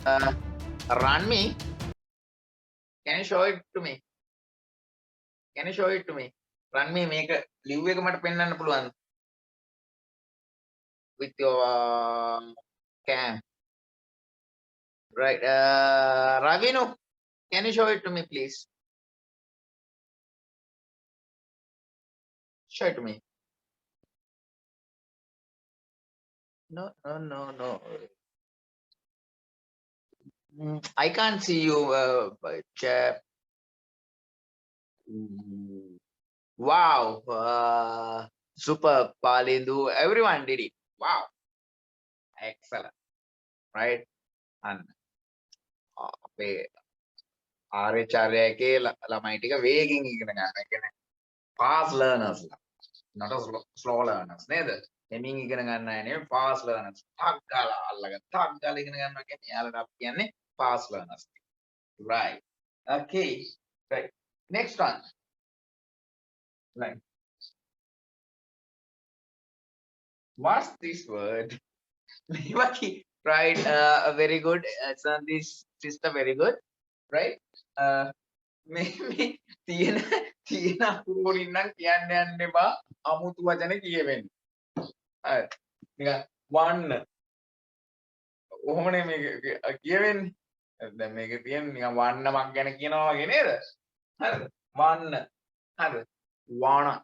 Run me. Can you show it to me? Can you show it to me? Run me make a live එක මට පෙන්වන්න පුළුවන් with your cam. Right. Ravinu, can you show it to me, please? Show it to me. No. I can't see you, chap. Wow. Super, Palindu. Everyone did it. Wow. Excellent. Right? And අපේ ආර්යචාර්යයගේ ළමයි ටික වේගෙන් ඉගෙන ගන්න. ඒ කියන්නේ fast learners ලා. not a slow learners නේද? එමින් ඉගෙන ගන්න අය නෙවෙයි fast learners. 탁 ගාලා අල්ලගෙන 탁 ගාලා ඉගෙන ගන්නවා කියන්නේ යාළුවට අපි කියන්නේ fast learners. Right. Okay. Right. Next one. Right. What's this word? Right. Very good. This sister very good. Right. මේ තියෙන අකුරු වලින් නම් කියන්න යන්න එපා. අමුතු වචන කියවෙන්නේ. හරි. නිකන් වන්න. ඔහොමනේ මේක කියවෙන්නේ. දැන් මේක තියෙන්නේ නිකන් වන්නමක් ගැන කියනවා වගේ නේද? හරිද? වන්න. හරිද? wanna.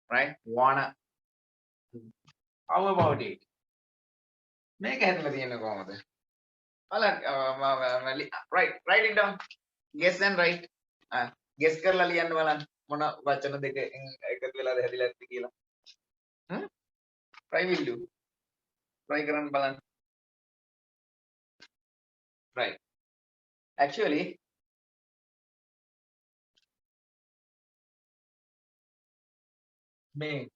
Right? Wanna. How about it? මේක හැදලා තියෙන්නේ කොහමද? Right, write it down. Guess and write. Guess කරලා ලියන්න බලන්න මොන වචන දෙක එකතු වෙලාද හැදිලා ඇත්තේ කියලා. Try will do. Try කරන්න බලන්න. Right. Actually, may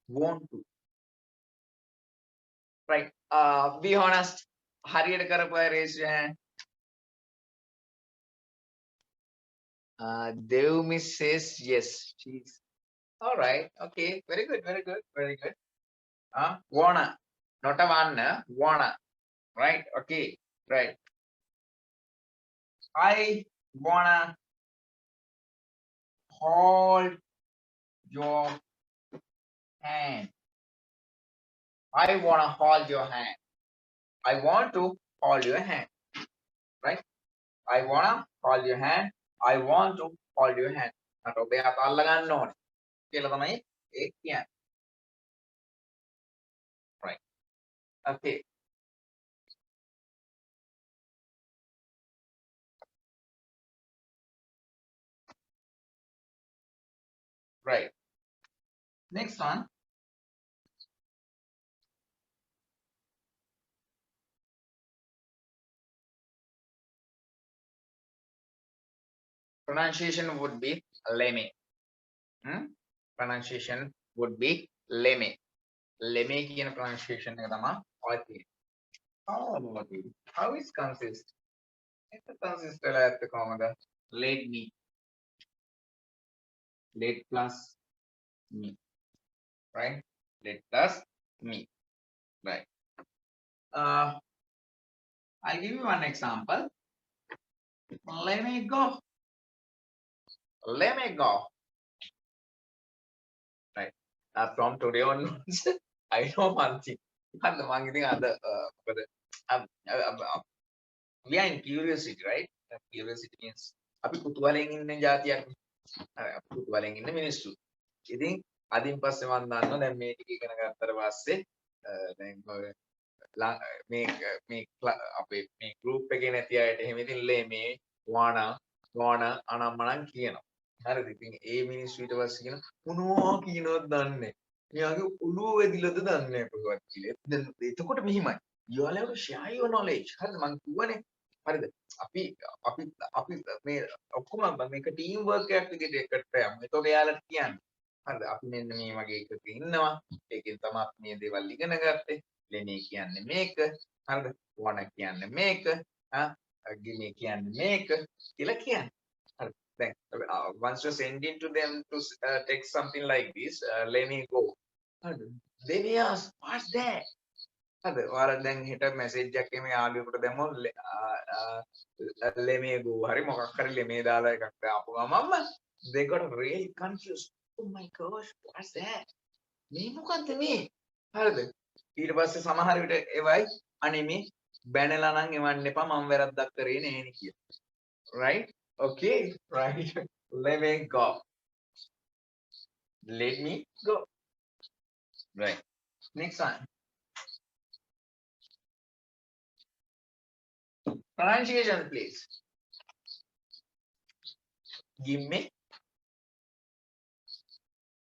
want to. Right. Be honest. හරියට කරපුවා raise your hand. Devmi says yes. She's all right. Okay. Very good. Wanna. Not a wanna. Wanna. Right. Okay. Right. I wanna hold your hand. I wanna hold your hand. I want to hold your hand. Right? I wanna hold your hand. I want to hold your hand. මට ඔබේ අත අල්ල ගන්න ඕනේ කියලා තමයි ඒ කියන්නේ. Right. Okay. Right. Next one. Pronunciation would be leme. Pronunciation would be leme. Leme කියන pronunciation එක තමයි ඔය තියෙන්නේ. How is consist? It's consist වෙලා ඇත්තේ කොහමද? Let me. Let plus me. Right? Let plus me. Right. I'll give you one example. Let me go. Let me go. Right. From today onwards, I know one thing. We are in curiosity, right? Curiosity means අපි කුතුහලයෙන් ඉන්න જાතියක්. කුතුහලයෙන් ඉන්න මිනිස්සු. ඉතින් අදින් පස්සේ මම දන්නවා දැන් මේ ටික ඉගෙන ගත්තට පස්සේ දැන් මේ අපේ මේ group එකේ නැති අයට එහෙම ඉතින් මේ wanna අනම්මනම් කියනවා. හරිද? ඉතින් ඒ මිනිස්සු ඊට පස්සේ කියන මොනවා කියනවද දන්නේ. මෙයාගේ ඔළුව වෙදිලද දන්නේ කොහොමද කියලා. දැන් එතකොට මෙහිමයි. You all have to share your knowledge. හරිද? මම කිව්වනේ. හරිද? අපි මේ ඔක්කොම මේක ටීම් වර්ක් එකක් විදිහට එකට යමු. ඒතකොට එයාලට කියන්න. හරිද? අපි මෙන්න මේ වගේ එකක ඉන්නවා. ඒකෙන් තමයි අපි මේ දේවල් ඉගෙන ගත්තේ. ලෙනේ කියන්නේ මේක. හරිද? wanna කියන්නේ මේක. gimme කියන්නේ මේක කියලා කියන්නේ. Then, once you send it to them to text something like this, let me go. They may ask, what's that? හරිද? ඔයාලා දැන් හිට මැසේජ් එකක් එමේ යාළුවෙකුට දැම්මොත් ලෙමේ ගෝ හරි මොකක් හරි ලෙමේ දාලා එකක් දාපු ගමන්ම they got really confused. Oh my gosh, what's that? මේ මොකද්ද මේ? හරිද? ඊට පස්සේ සමහර විට ඒවයි අනේ මේ බැනලා නම් එවන්න එපා මම වැරද්දක් කරේ නෑනේ කියලා. Right? Okay, right. Let me go. Let me go. Right. Next one. Pronunciation, please. Give me.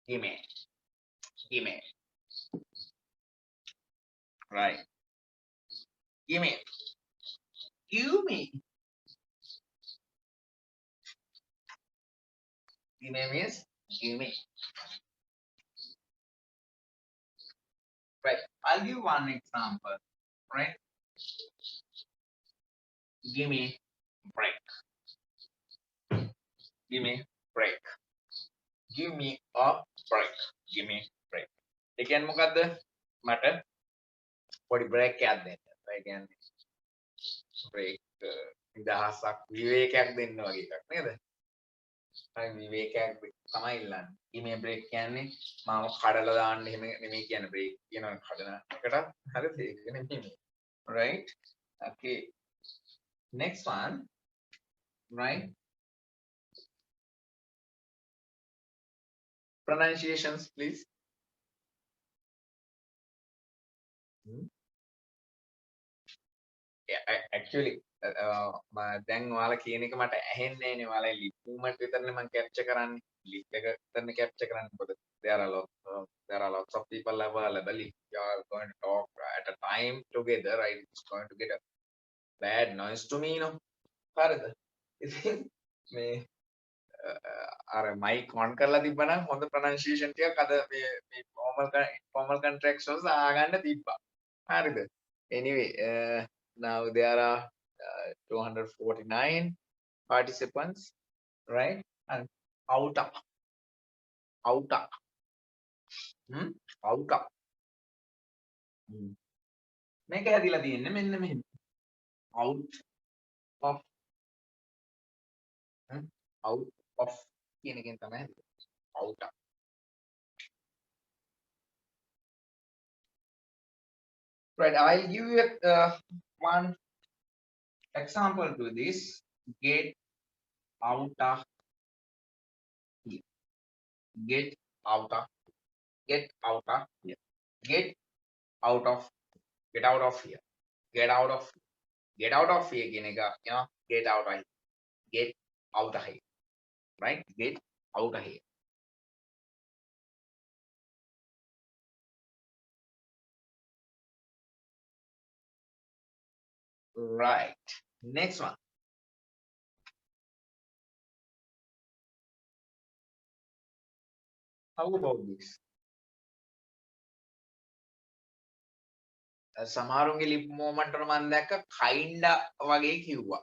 Give me. Give me. Right. Give me. Give me. Give me means give me. Right. I'll give one example. Right. Give me break. Give me break. Give me a break. Give me break. ඒ කියන්නේ මොකද්ද? මට පොඩි break එකක් දෙන්න. ඒ කියන්නේ break නිදහසක් විවේකයක් දෙන්න වගේ එකක් නේද? හරි විවේකයක් තමයි ඉල්ලන්නේ. give me a break කියන්නේ මාව කඩලා දාන්න එහෙම නෙමෙයි කියන්නේ break කියනවා කඩන එකට. හරිද? ඒක නෙමෙයි. Right? Okay. Next one. Right? Pronunciations, please. Yeah, actually, දැන් ඔයාලා කියන එක මට ඇහෙන්නේ නැහැනේ. ඔයාලා lip movement විතරනේ මම capture කරන්නේ. lip එක විතරනේ capture කරන්නේ. මොකද there are lots of people available. If you are going to talk at a time together, right? It's going to get a bad noise to me, you know. හරිද? ඉතින් මේ අර mic on කරලා තිබ්බනම් හොඳ pronunciation ටිකක් අද මේ formal contractions ආගන්න තිබ්බා. හරිද? Anyway, now there are 249 participants, right? And outer, outer, outer. මේක හැදිලා තියෙන්නේ මෙන්න මෙහෙම. Out of, out of කියන එකෙන් තමයි හැදෙන්නේ. Outer. Right, I'll give you one example to this. Get out of here. Get out of. Get out of here. Get out of. Get out of here. Get out of. Get out of here. කියන එක කියනවා get out of here. Get out of here. Right? Get out of here. Right. Next one. How about this? සමහරුන්ගේ lip movement වල මම දැක්ක kinda වගේ කිව්වා.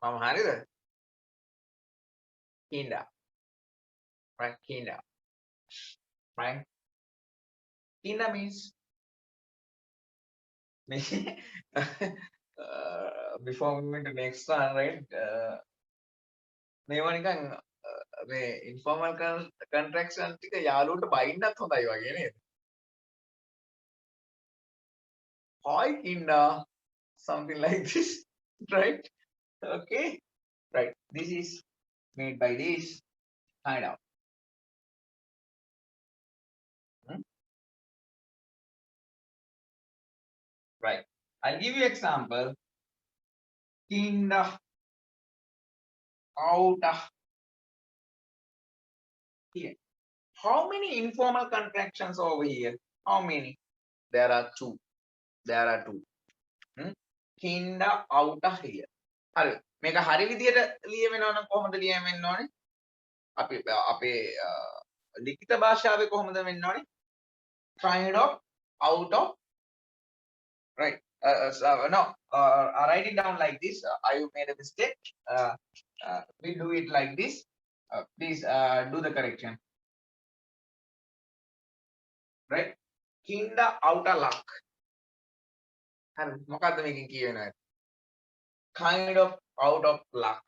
මම හරිද? Kinda. Right? Kinda. Right? Kinda means before we move to next one, right? මේවා නිකන් මේ informal contraction ටික යාළුවන්ට බයින්නත් හොඳයි වගේ නේද? Hi Kinda, something like this, right? Okay, right. This is made by this. Find out. Right. I'll give you example. Kinda out of here. How many informal contractions over here? How many? There are two. There are two. Kinda out of here. හරි. මේක හරි විදියට ලියවෙනවා නම් කොහොමද ලියවෙන්න ඕනේ? අපේ ලිඛිත භාෂාවේ කොහොමද වෙන්න ඕනේ? Kind of, out of, right? No, I write it down like this. I made a mistake. We do it like this. Please do the correction. Right? kinda outer luck. හරි මොකද්ද මේකෙන් කියවෙන්නේ? Kind of out of luck.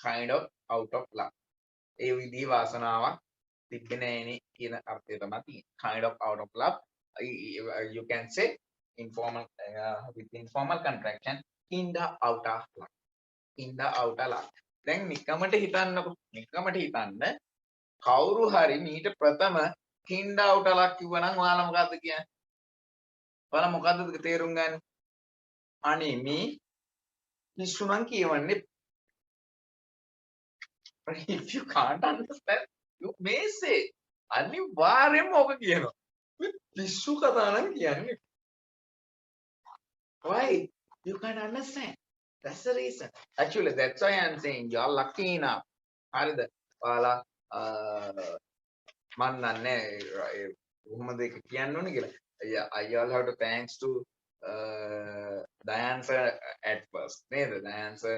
Kind of out of luck. ඒ විදිහේ වාසනාවක් තිබ්බේ නෑනේ කියන අර්ථය තමයි තියෙන්නේ. Kind of out of luck. You can say informal with informal contraction kinda outer luck. Kinda outer luck. දැන් නිකමට හිතන්නකො. නිකමට හිතන්න කවුරු හරි මීට ප්‍රථම kinda outer luck කිව්වනම් ඔයාලා මොකද්ද කියන්නේ? ඔයාලා මොකද්ද තේරුම් ගන්න? අනේ මේ පිස්සු නම් කියවන්නේ. If you can't understand, you may say අනිවාර්යෙන්ම ඔක කියනවා. පිස්සු කතා නම් කියන්නේ. Why? You can't understand. That's the reason. Actually, that's why I'm saying you're lucky enough. හරිද? ඔයාලා මන් නන්නේ කොහොමද ඒක කියන්න ඕනේ කියලා. I all have to thanks to the answer at first. නේද? The answer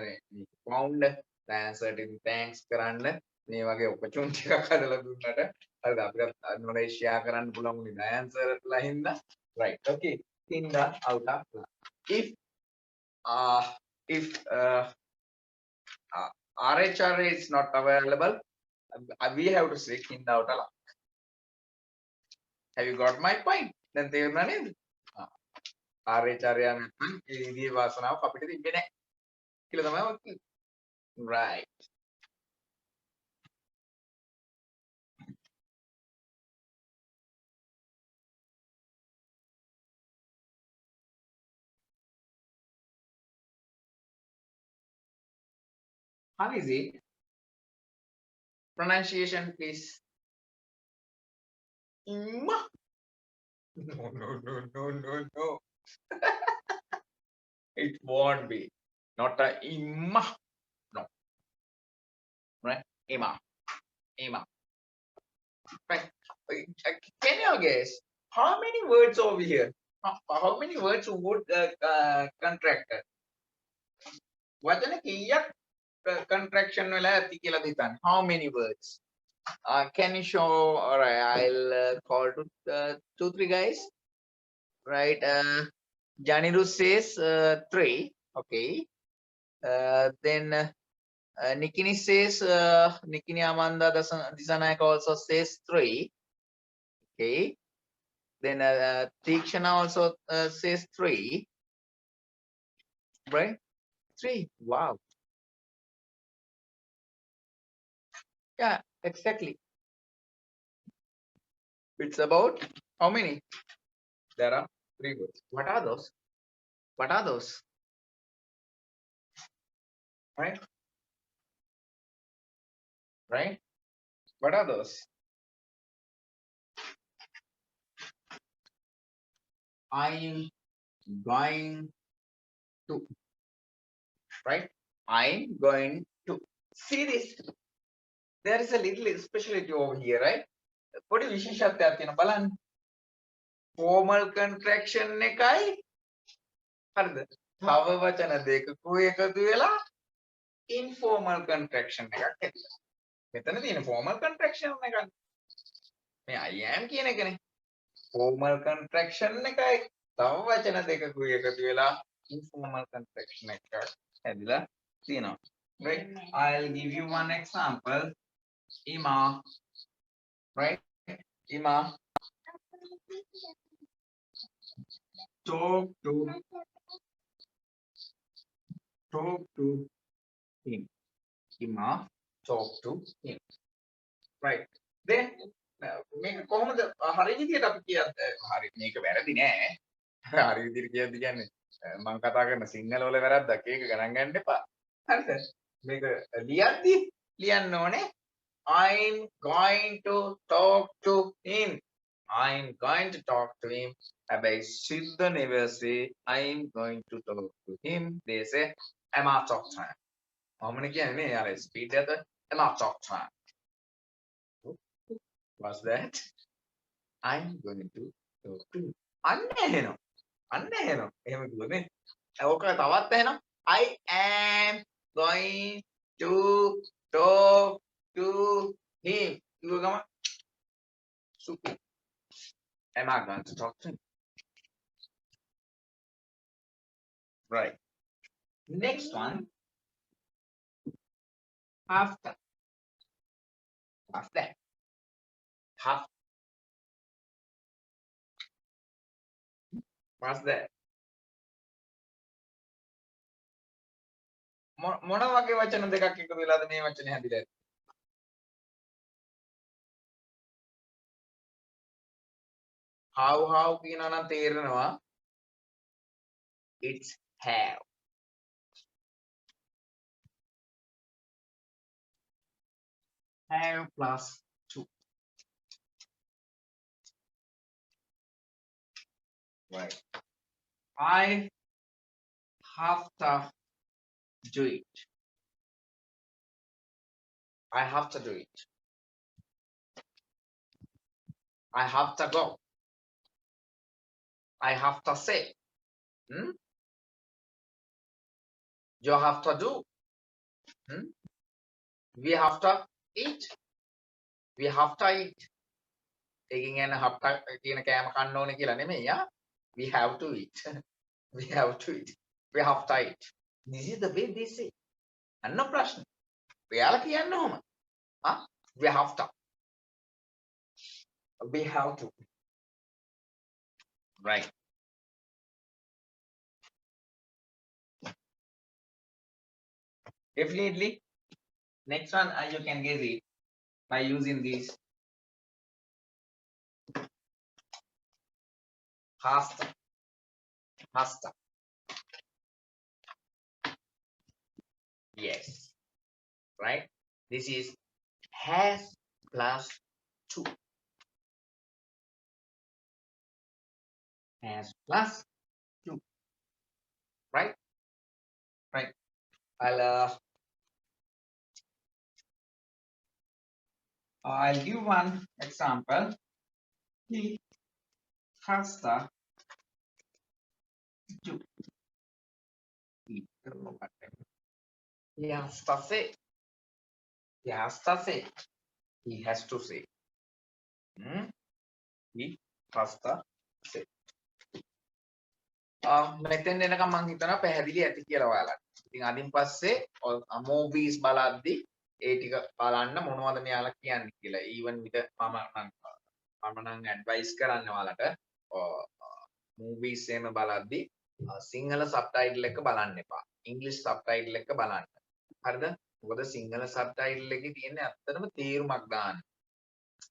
found the answer to thanks කරන්න මේ වගේ opportunity එකක් හදලා දුන්නට හරිද? අපිට knowledge share කරන්න පුළුවන් උනේ the answer ලා හින්දා. Right. Okay. Kinda out of luck. If RHRA is not available, we have to say kinda out of luck. Have you got my point? දැන් තේරුණා නේද? RHRA නැත්නම් ඒ විදිහේ වාසනාවක් අපිට තිබෙන්නේ නැහැ කියලා තමයි ඔය කියන්නේ. Right. How is it? Pronunciation, please. Imma. No. It won't be. Not a imma. No. Right? Imma. Right. Can you guess how many words over here? How many words would contract? වචන කීයක් contraction වෙලා ඇති කියලා හිතන්න. How many words? Can you show? All right, I'll call to 2-3 guys. Right. Janiru says 3. Okay. Then Nikini says Nikini Amanda Disanayaka also says 3. Okay. Then Tikshana also says 3. Right? 3. Wow. Yeah, exactly. It's about how many? There are 3 words. What are those? What are those? Right? Right? What are those? I'm going to. Right? I'm going to. See this? There is a little specialty over here, right? What is විශේෂත්වයක් තියෙනවා බලන්න. Formal contraction එකයි හරිද? තව වචන දෙකක එකතු වෙලා informal contraction එකක් ඇතිවෙනවා. මෙතන තියෙන formal contraction එකක්. මේ I am කියන එකනේ. Formal contraction එකයි තව වචන දෙකක එකතු වෙලා informal contraction එකක් ඇතිලා තියෙනවා. Right? I'll give you one example. Ima. Right? Ima. Talk to him. Ima talk to him. Right. Then මේක කොහොමද හරි විදියට අපි කියන්නේ හරි මේක වැරදි නෑ. හරි විදියට කියන්නේ මම කතා කරන සිංහල වල වැරද්දක් ඒක ගණන් ගන්න එපා. හරිද? මේක ලියද්දි ලියන්න ඕනේ I'm going to talk to him. I'm going to talk to him. හැබැයි සිද්ධ never say I'm going to talk to him. They say Emma talk time. මොහොමනේ කියන්නේ යාර ස්පීඩ් එක Emma talk time. What's that? I'm going to talk to him. අන්න එහෙනම්. එහෙම කිව්වනේ. ඕක තවත් එහෙනම් I am going to talk to him. කිව්ව ගම සුපි. am I going to talk to me? Right. Next one, after. What's that? Half. What's that? මොන වගේ වචන දෙකක් එකතු වෙලාද මේ වචනේ හැදිලා? how කියනවා නම් තේරෙනවා. It's have. Have plus 2. Right. I have to do it. I have to do it. I have to go. I have to say. You have to do. We have to eat. We have to eat. Taking an have to කියන කෑම කන්න ඕනේ කියලා නෙමෙයි යා. We have to eat. We have to eat. We have to eat. This is the way they say. අන්න ප්‍රශ්න. ඔයාලා කියන්න ඕම. We have to. We have to. Right. Definitely. Next one, you can get it by using this. Hasta. Hasta. Yes. Right? This is has plus 2. Has plus 2. Right? Right. I'll give one example. He has to do. He has to say. He has to say. He has to say. He has to say. මෙතෙන් එනකම් මම හිතනවා පැහැදිලි ඇති කියලා ඔයාලට. ඉතින් අදින් පස්සේ movies බලද්දි ඒ ටික බලන්න මොනවද මෙයාලා කියන්නේ කියලා. even with මම නම් advice කරන්න ඔයාලට movies එහෙම බලද්දි සිංහල subtitle එක බලන්න එපා. English subtitle එක බලන්න. හරිද? මොකද සිංහල subtitle එකේ තියෙන්නේ ඇත්තටම තේරුමක් දාන්න.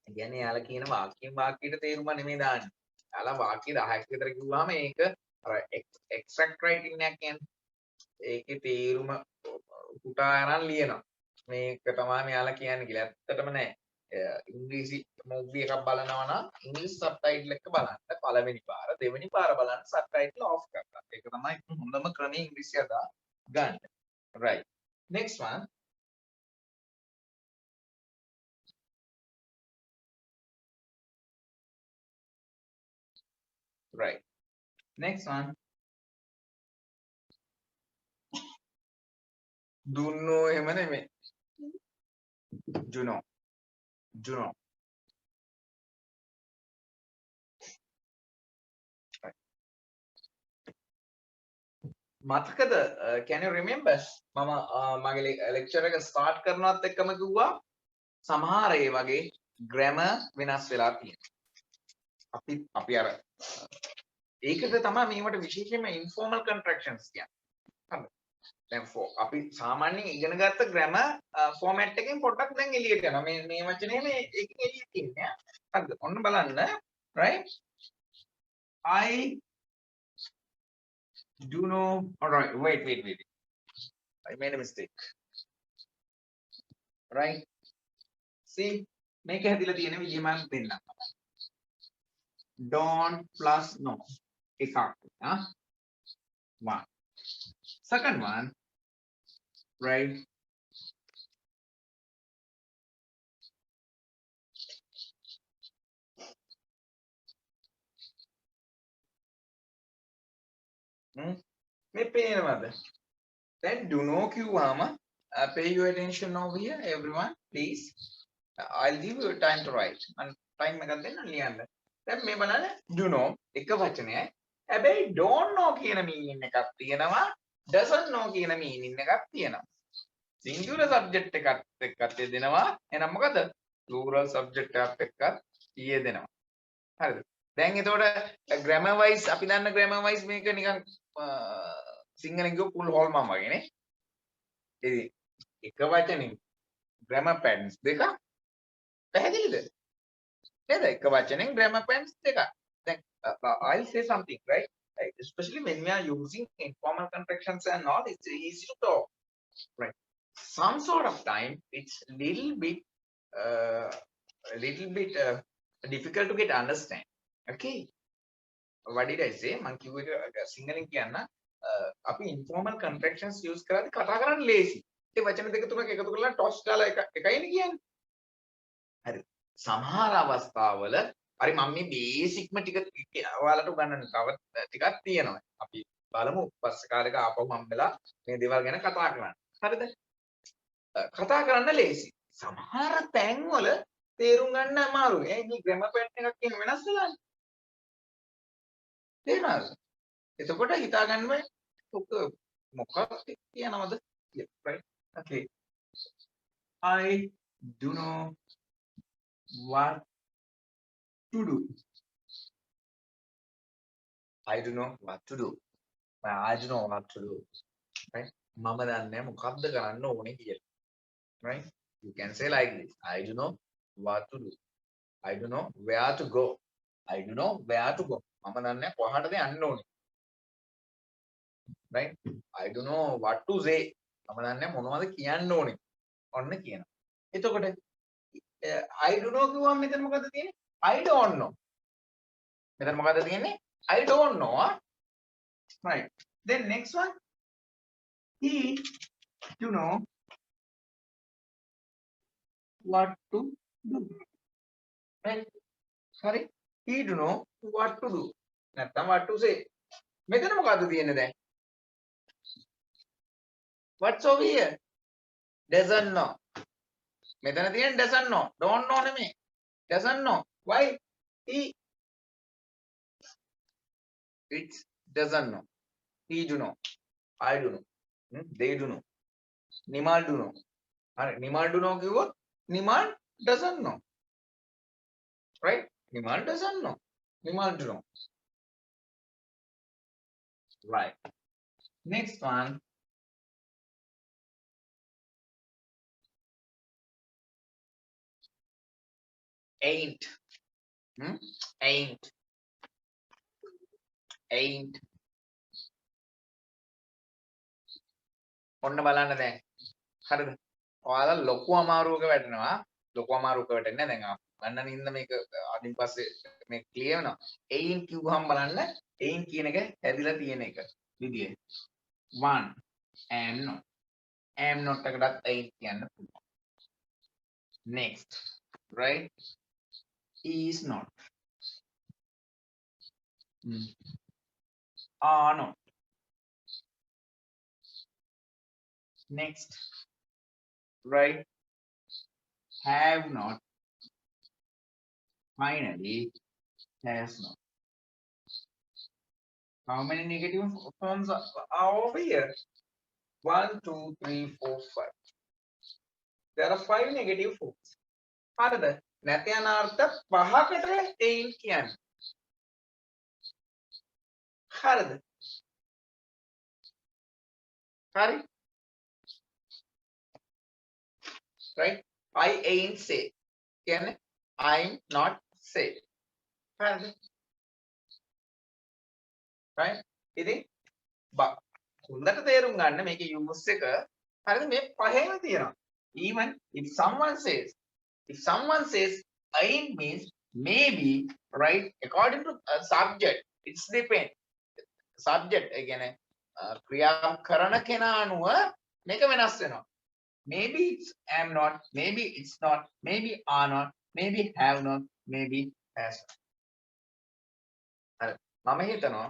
ඒ කියන්නේ යාලා කියන වාක්‍යයෙන් වාක්‍යයට තේරුම නෙමෙයි දාන්නේ. යාලා වාක්‍ය 10ක් විතර කිව්වම ඒක අර extract writing එකක් කියන්නේ. ඒකේ තේරුම උටා අරන් ලියනවා. මේක තමයි මෙයාලා කියන්නේ කියලා. ඇත්තටම නෑ. ඉංග්‍රීසි මූවි එකක් බලනවා නම් ඉංග්‍රීසි subtitle එක බලන්න. පළවෙනි පාර, දෙවෙනි පාර බලන්න subtitle off කරලා. ඒක තමයි හොඳම ක්‍රමය ඉංග්‍රීසි අදා ගන්න. Right. Next one. Right. Next one. Duno එහෙම නෙමෙයි. Juno. Juno. මතකද? Can you remember? මම මගේ lecture එක start කරනවත් එක්කම කිව්වා සමහර ඒ වගේ grammar වෙනස් වෙලා තියෙනවා. අපි අර ඒකද තමයි මේවට විශේෂයෙන්ම informal contractions කියන්නේ. හරිද? දැන් අපි සාමාන්‍යයෙන් ඉගෙන ගත්ත grammar format එකෙන් පොඩ්ඩක් දැන් එළියට යනවා. මේ වචනේ මේ එකකින් එළියට ඉන්නේ. හරිද? ඔන්න බලන්න. Right? I do know. All right. Wait. I made a mistake. Right? See, මේක හැදිලා තියෙන විදිය මම දෙන්නම්. Don't plus no. එකක්. One. Second one, right? මේ පේනවද? Then do know කිව්වම pay your attention over here, everyone, please. I'll give you time to write. And time එකක් දෙන්න ලියන්න. දැන් මේ බලන්න do know එක වචනයයි. හැබැයි don't know කියන meaning එකක් තියෙනවා. doesn't know කියන meaning එකක් තියෙනවා. singular subject එකත් එක්කත් යෙදෙනවා. එහෙනම් මොකද? plural subject එකත් එක්කත් යෙදෙනවා. හරිද? දැන් එතකොට grammar wise අපි දන්න grammar wise මේක නිකන් සිංහලෙන් කියව full hallmark වගේනේ. ඉතින් එක වචනෙන් grammar patterns දෙකක් පැහැදිලිද? නේද? එක වචනෙන් grammar patterns දෙකක්. Then I'll say something, right? Like, especially when we are using informal contractions and all, it's easy to talk, right? Some sort of time, it's a little bit difficult to get understand. Okay, what did I say? Man කිව්ව එක සිංහලෙන් කියන්න අපි informal contractions use කරද්දී කතා කරන්න ලේසි. ඒ වචන දෙක තුනක් එකතු කරලා toss දාලා එකයිනේ කියන්නේ. හරි. සමහර අවස්ථාවල හරි මම මේ බේසික්ම ටික ඔයාලට උගන්වන්න තව ටිකක් තියෙනවා. අපි බලමු පස්සේ කාලෙක ආපහු හම්බෙලා මේ දේවල් ගැන කතා කරන්න. හරිද? කතා කරන්න ලේසි. සමහර තැන්වල තේරුම් ගන්න අමාරුයි. ඒ මේ grammar pattern එකක් කියන වෙනස් වෙලානේ. තේරෙනවද? එතකොට හිතා ගන්න මොකක්ද කියනවද? right? Okay. I do know what to do. I do know what to do. I do know what to do. Right? මම දන්නේ මොකක්ද කරන්න ඕනේ කියලා. Right? You can say like this. I do know what to do. I do know where to go. I do know where to go. මම දන්නේ කොහාටද යන්න ඕනේ. Right? I do know what to say. මම දන්නේ මොනවද කියන්න ඕනේ. ඔන්න කියනවා. එතකොට I do know කිව්වම මෙතන මොකද තියෙන්නේ? I don't know. මෙතන මොකද තියෙන්නේ? I don't know. Right. Then next one. He do know what to do. Right? Sorry. He do know what to do. නැත්තම් what to say. මෙතන මොකද තියෙන්නේ දැන්? What's over here? Doesn't know. මෙතන තියෙන්නේ doesn't know. Don't know නෙමෙයි. Doesn't know. Why? He it's doesn't know. He do know. I do know. They do know. Nimal do know. හරි Nimal do know කිව්වොත් Nimal doesn't know. Right? Nimal doesn't know. Nimal do know. Right. Next one. Ain't. Ain't. Ain't. ඔන්න බලන්න දැන්. හරිද? ඔයාලා ලොකු අමාරුවක වැටෙනවා. ලොකු අමාරුවක වැටෙන්නේ දැන් ගන්න නින්ද මේක අදින් පස්සේ මේ ක්ලියර් වෙනවා. ain't කිව්වහම බලන්න ain't කියන එක හැදිලා තියෙන එක විදිය. one am not එකටත් ain't කියන්න පුළුවන්. Next, right? Is not. Are not. Next, right? Have not. Finally, has not. How many negative forms are over here? 1, 2, 3, 4, 5. There are 5 negative forms. හරිද? නැති යන අර්ථ පහකට ain't කියන්නේ. හරිද? හරි? Right? I ain't say. කියන්නේ I'm not say. හරිද? Right? ඉතින් හොඳට තේරුම් ගන්න මේකේ use එක හරිද මේ පහෙම තියෙනවා. Even if someone says ain't means maybe, right? According to subject, it's depend. Subject again ක්‍රියා කරන කෙනා අනුව මේක වෙනස් වෙනවා. Maybe it's am not, maybe it's not, maybe are not, maybe have not, maybe has not. හරි. මම හිතනවා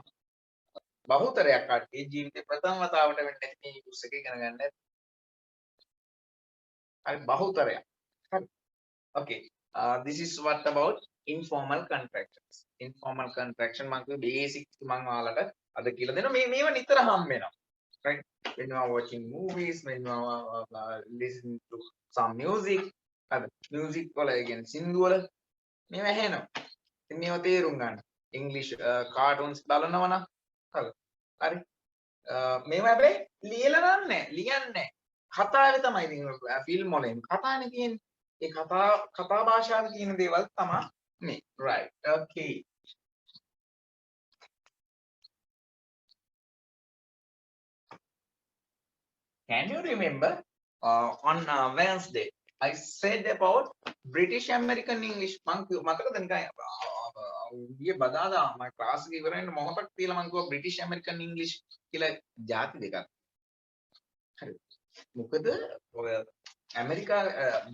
බහුතරයක් කට්ටිය ජීවිතේ ප්‍රථම වතාවට වෙන්නේ මේ යුස් එක ඉගෙන ගන්න. හරි බහුතරයක්. හරි. Okay. This is what about informal contractions. Informal contraction මම basic මම ඔයාලට අද කියලා දෙනවා. මේව නිතර හම් වෙනවා. Right? When you are watching movies, when you are listening to some music, music වල කියන්නේ සින්දු වල මේව ඇහෙනවා. ඉතින් මේව තේරුම් ගන්න. English cartoons බලනවා නම් හරි. මේව හැබැයි ලියලා නෑ ලියන්නේ කතාවේ තමයි ඉතින් ෆිල්ම් වල කතානේ තියෙන්නේ ඒ කතා භාෂාවේ තියෙන දේවල් තමයි මේ right okay can you remember on Wednesday I said about British American English මතකද නිකන් ඊයේ බදාදා මම ක්ලාස් එක ඉවර වෙන්න මොහොතක් තියලා මම කිව්වා British American English කියලා ಜಾති දෙකක් හරි මොකද ඔය ඇමරිකා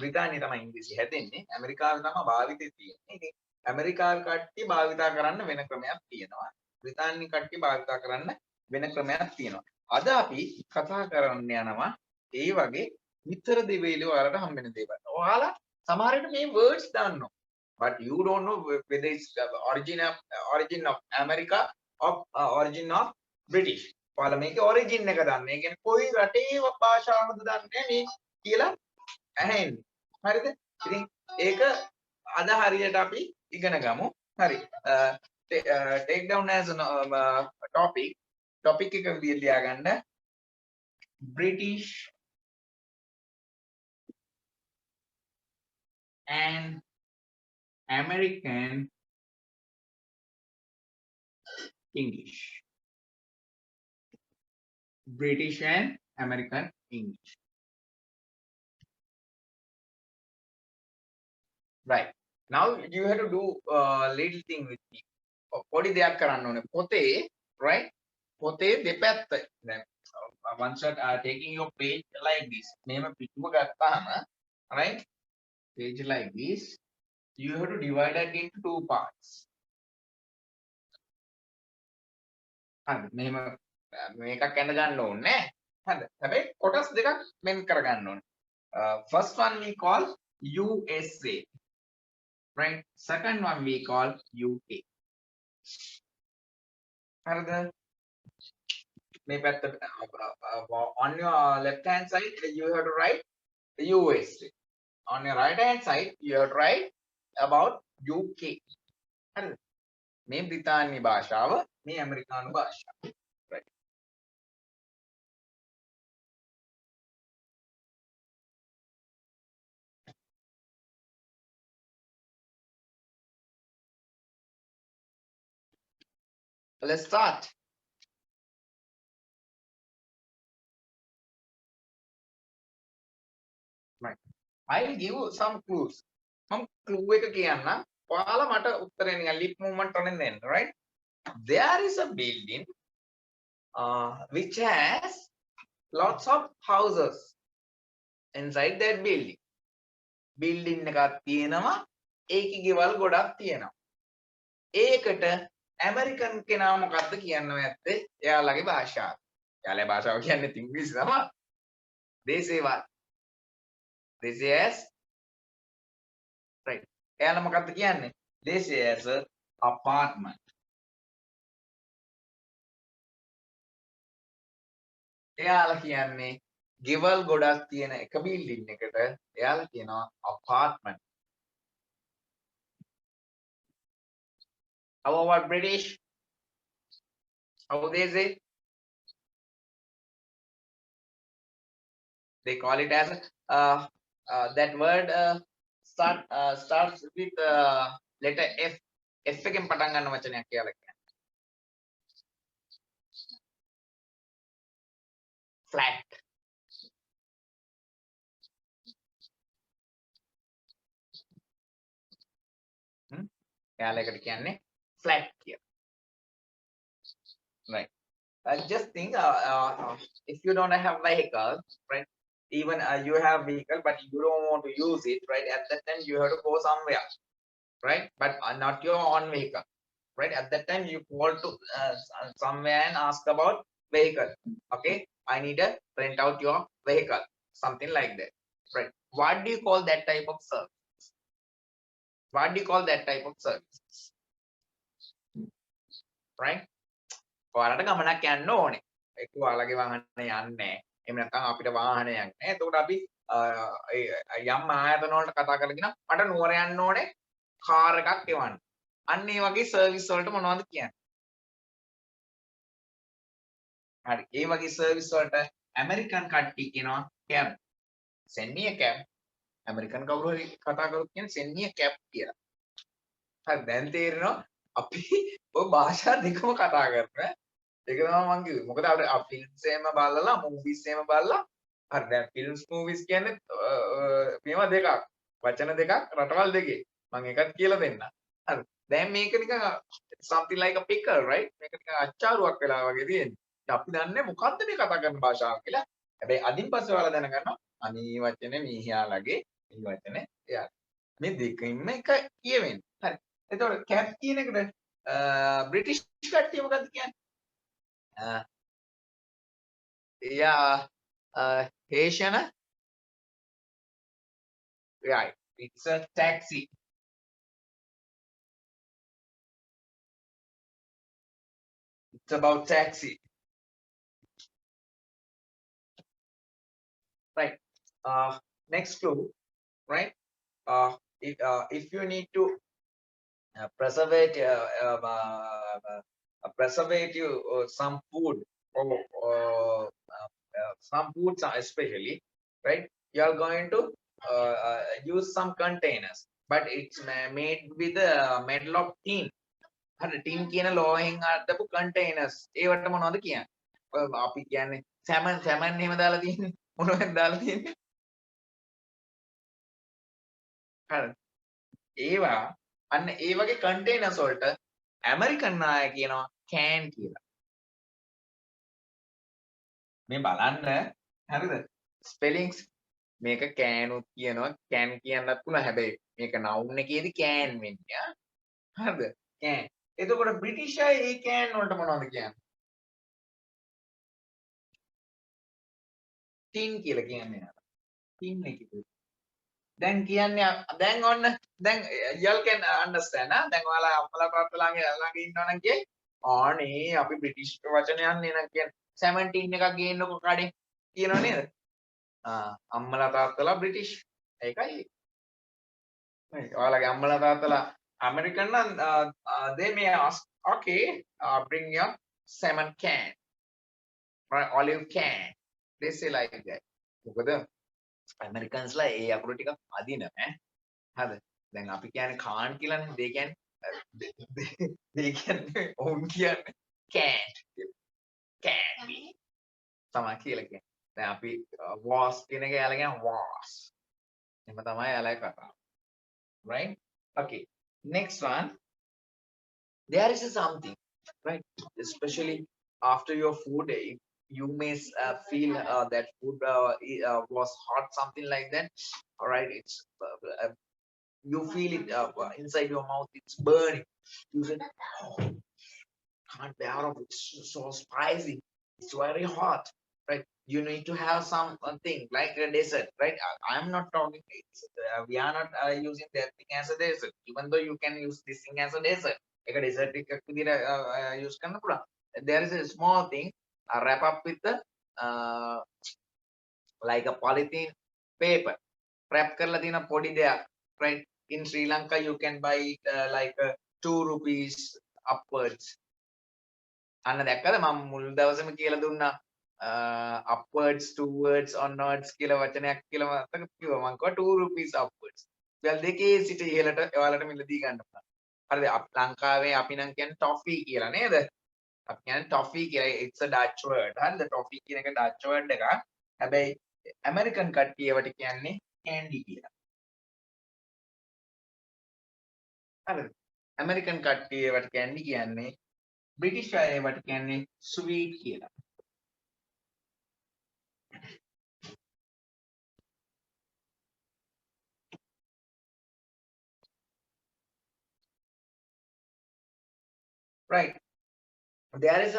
බ්‍රිතාන්‍ය තමයි ඉංග්‍රීසි හැදෙන්නේ ඇමරිකාවේ තමයි භාවිතේ තියෙන්නේ ඉතින් ඇමරිකාවේ කට්ටිය භාවිතා කරන්න වෙන ක්‍රමයක් තියෙනවා බ්‍රිතාන්‍ය කට්ටිය භාවිතා කරන්න වෙන ක්‍රමයක් තියෙනවා අද අපි කතා කරන්න යනවා ඒ වගේ විතර දෙවිලි ඔයාලට හම්බෙන දේවල් ඔයාලා සමහර විට මේ words දන්නවා but you don't know whether it's origin of America or origin of British ඔයාලා මේකේ origin එක දන්නේ. ඒ කියන්නේ කොයි රටේ භාෂාවද දන්නේ මේ කියලා ඇහෙන්නේ. හරිද? ඉතින් ඒක අද හරියට අපි ඉගෙන ගමු. හරි. Take down as a topic එක විදිහට ලියාගන්න. British and American English. British and American English. Right. Now you have to do a little thing with me. පොඩි දෙයක් කරන්න ඕනේ. පොතේ right? පොතේ දෙපැත්ත. දැන් once you are taking your page like this. මේව පිටුව ගත්තාම right? Page like this. You have to divide it into two parts. හරි. මෙහෙම මේකක් ඇඳ ගන්න ඕනේ නෑ. හරිද? හැබැයි කොටස් දෙකක් මෙන් කර ගන්න ඕනේ. First one we call USA. Right? Second one we call UK. හරිද? මේ පැත්ත on your left hand side you have to write USA. On your right hand side you have to write about UK. හරිද? මේ බ්‍රිතාන්‍ය භාෂාව, මේ ඇමරිකානු භාෂාව. Right. Let's start. Right. I'll give you some clues. Some clue එක කියන්න. ඔයාලා මට උත්තරේ නිකන් lip movement වලින් දෙන්න, right? There is a building which has lots of houses inside that building. Building එකක් තියෙනවා. ඒකේ ගෙවල් ගොඩක් තියෙනවා. ඒකට ඇමරිකන් කෙනා මොකද්ද කියන්නව ඇත්තේ? එයාලගේ භාෂාව. එයාලගේ භාෂාව කියන්නේ ඉංග්‍රීසි තමයි. They say what? They say as right. එයාලා මොකද්ද කියන්නේ? They say as a apartment. එයාලා කියන්නේ ගෙවල් ගොඩක් තියෙන එක බිල්ඩින් එකට එයාලා කියනවා apartment. How about British? How they say? They call it as that word starts with letter F. F එකෙන් පටන් ගන්න වචනයක් කියලා කියන්නේ. Flat. එයාලා එකට කියන්නේ flat කියලා. Right. Just think if you don't have vehicle, right? Even you have vehicle but you don't want to use it, right? At that time you have to go somewhere, right? But not your own vehicle, right? At that time you call to somewhere and ask about vehicle. Okay, I need to rent out your vehicle, something like that, right? What do you call that type of service? What do you call that type of services? Right? ඔයාලට ගමනක් යන්න ඕනේ. එක්ක ඔයාලගේ වාහනේ යන්නේ නැහැ. එහෙම නැත්නම් අපිට වාහනයක් නැහැ. එතකොට අපි යම් ආයතන වලට කතා කරලා කියනවා මට නුවර යන්න ඕනේ කාර් එකක් එවන්න. අන්න ඒ වගේ සර්විස් වලට මොනවද කියන්නේ? හරි. ඒ වගේ සර්විස් වලට ඇමරිකන් කට්ටිය කියනවා cab. Send me a cab. American කවුරු හරි කතා කරොත් කියන්නේ send me a cab කියලා. හරි දැන් තේරෙනවා අපි ඔය භාෂා දෙකම කතා කරනවා. ඒක තමයි මම කිව්වේ. මොකද අපිට ෆිල්ම්ස් එහෙම බලලා මූවිස් එහෙම බලලා හරි දැන් ෆිල්ම්ස් මූවිස් කියන්නේ මේවා දෙකක්. වචන දෙකක් රටවල් දෙකේ. මම එකක් කියලා දෙන්නම්. හරි. දැන් මේක නිකන් something like a pickle right? මේක නිකන් අච්චාරුවක් වෙලා වගේ තියෙන්නේ. අපි දන්නේ මොකද්ද මේ කතා කරන භාෂාව කියලා. හැබැයි අදින් පස්සේ ඔයාලා දැනගන්නවා අනී වචනේ මීහාලගේ මේ වචනේ එයා. මේ දෙකින්ම එක කියවෙන්නේ. හරි. එතකොට කැප් කියන එකට බ්‍රිටිෂ් කට්ටිය මොකද්ද කියන්නේ? Yeah, Haitian, right? It's a taxi. It's about taxi, right? Next clue, right? If you need to preserve preservative some food or some foods especially, right? You are going to use some containers, but it's made with a metal of tin. Tin කියන ලෝහෙන් අදපු containers ඒවට මොනවද කියන්නේ? අපි කියන්නේ salmon එහෙම දාලා තියෙන්නේ. මොනවද දාලා තියෙන්නේ? හරි. ඒවා අන්න ඒ වගේ containers වලට ඇමරිකන් අය කියනවා can කියලා. මේ බලන්න හරිද? spellings මේක can උත් කියනවා can කියන්නත් පුළුවන්. හැබැයි මේක noun එකේදී can වෙන්නේ. හරිද? can. එතකොට බ්‍රිටිෂ් අය ඒ can වලට මොනවද කියන්නේ? tin කියලා කියන්නේ. tin එකේ. දැන් කියන්නේ දැන් ඔන්න දැන් y'all can understand දැන් ඔයාලා අම්මලා තාත්තලා ළඟ ඉන්නවනම් කියේ ආනේ අපි බ්‍රිටිෂ් වචනයක් නේ නම් කියන්නේ 17 එකක් ගේන්නකො කඩේ කියනව නේද? අම්මලා තාත්තලා බ්‍රිටිෂ් ඒකයි. ඔයාලගේ අම්මලා තාත්තලා American නම් they may ask okay bring your salmon can or olive can they say like that. මොකද Americans ලා ඒ අකුරු ටික අදින ඈ හරිද? දැන් අපි කියන්නේ can't කියලානේ they කියන්නේ ඔවුන් කියන්නේ can't be තමයි කියලා කියන්නේ. දැන් අපි was කියන එක යාලා කියන was එහෙම තමයි යාලා කතාව. Right? Okay. Next one. There is something, right? Especially after your food, you may feel that food was hot, something like that. All right, it's you feel it inside your mouth. It's burning. You say, "Oh, can't bear of it. It's so spicy. It's very hot." Right? You need to have something like a dessert, right? I'm not talking. We are not using that thing as a dessert, even though you can use this thing as a dessert. Like a dessert, use there is a small thing wrap up with the like a polythene paper. Wrap කරලා තියෙන පොඩි දෙයක්, right? In Sri Lanka, you can buy it like 2 rupees upwards. අන්න දැක්කද මම මුල් දවසේම කියලා දුන්නා upwards, towards, onwards කියලා වචනයක් කියලා මතක කිව්වා මම කිව්වා 2 rupees upwards. well දෙකේ සිට ඉහළට ඔයාලට මිලදී ගන්න පුළුවන්. හරිද? ලංකාවේ අපි නම් කියන්නේ toffee කියලා නේද? අපි කියන්නේ toffee කියලා. it's a Dutch word. හරිද? toffee කියන එක Dutch word එකක්. හැබැයි American කට්ටිය ඒවට කියන්නේ candy කියලා. හරිද? American කට්ටිය ඒවට candy කියන්නේ British අය ඒවට කියන්නේ sweet කියලා. Right. There is a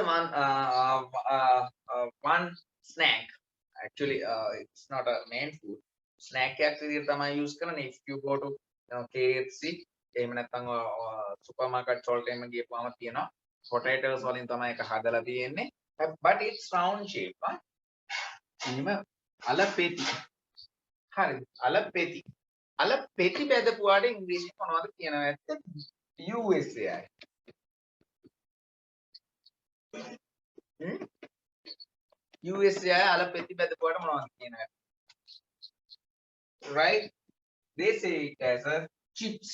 one snack. Actually, it's not a main food. Snack actually තමයි use කරන්නේ. If you go to KFC, එහෙම නැත්නම් සුපර් මාකට් වලට එම ගියපුවම තියෙනවා potatoes වලින් තමයි ඒක හදලා තියෙන්නේ. But it's round shape. එහෙම අලපෙති. හරිද? අලපෙති. අලපෙති බෙදපුවාට ඉංග්‍රීසියෙන් මොනවද කියනවා ඇත්ත? USA. USA අලපෙති බෙදපුවාට මොනවද කියනවා? Right? They say it as a chips.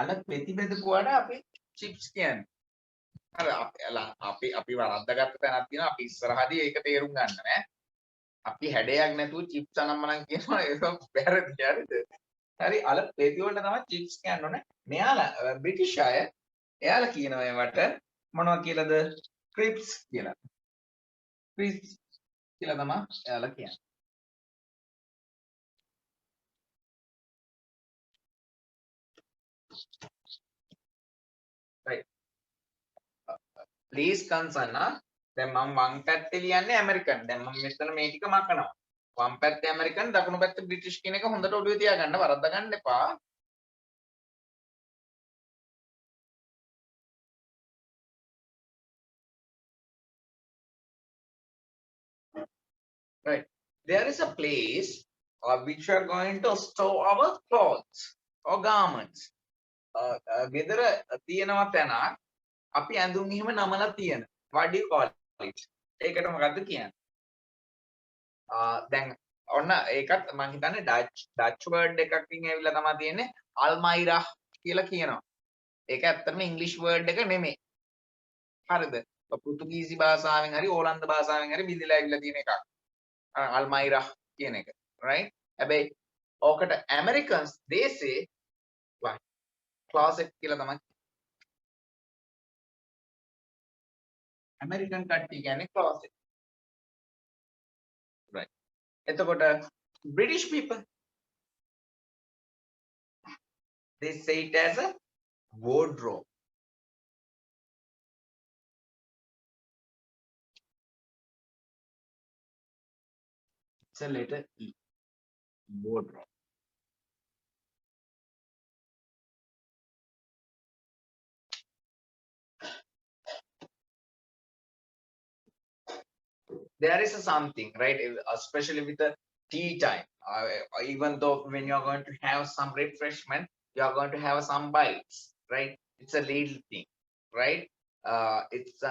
අලපෙති බෙදපුවාට අපි chips කියන්නේ. අර අපි වරද්දාගත්ත තැනක් තියෙනවා. අපි ඉස්සරහදී ඒක තේරුම් ගන්න නෑ. අපි හැඩයක් නැතුව chips අනම්මනම් කියනවා ඒක වැරදි හරිද? හරි අලපෙති වලට තමයි chips කියන්න ඕනේ. මෙයාලා බ්‍රිටිෂ් අය එයාලා කියනවා ඒවට මොනවා කියලාද? crisps කියලා. crisps කියලා තමයි එයාලා කියන්නේ. right. please concern දැන් මම වම් පැත්තේ ලියන්නේ ඇමරිකන්. දැන් මම මෙතන මේ ටික මකනවා. වම් පැත්තේ ඇමරිකන් දකුණු පැත්තේ බ්‍රිටිෂ් කියන එක හොඳට ඔළුවේ තියාගන්න වරද්දා ගන්න එපා. right. There is a place which we are going to store our clothes or garments. ගෙදර තියෙනවා තැනක් අපි ඇඳුම් එහෙම නමලා තියෙන. What do you call it? ඒකට මොකද්ද කියන්නේ? දැන් ඔන්න ඒකත් මම හිතන්නේ ඩච් වර්ඩ් එකකින් ඇවිල්ලා තමයි තියෙන්නේ අල්මයිරා කියලා කියනවා. ඒක ඇත්තටම ඉංග්‍රීසි වර්ඩ් එක නෙමෙයි. හරිද? පෘතුගීසි භාෂාවෙන් හරි ඕලන්ද භාෂාවෙන් හරි බිඳිලා ඇවිල්ලා තියෙන එකක්. අල්මයිරා කියන එක. right? හැබැයි ඕකට Americans they say what? closet කියලා තමයි. American කට්ටිය කියන්නේ closet. right. එතකොට British people they say it as a wardrobe. It's a letter E. Wardrobe. There is something, right? Especially with the tea time. Even though when you are going to have some refreshment, you are going to have some bites, right? It's a little thing, right? It's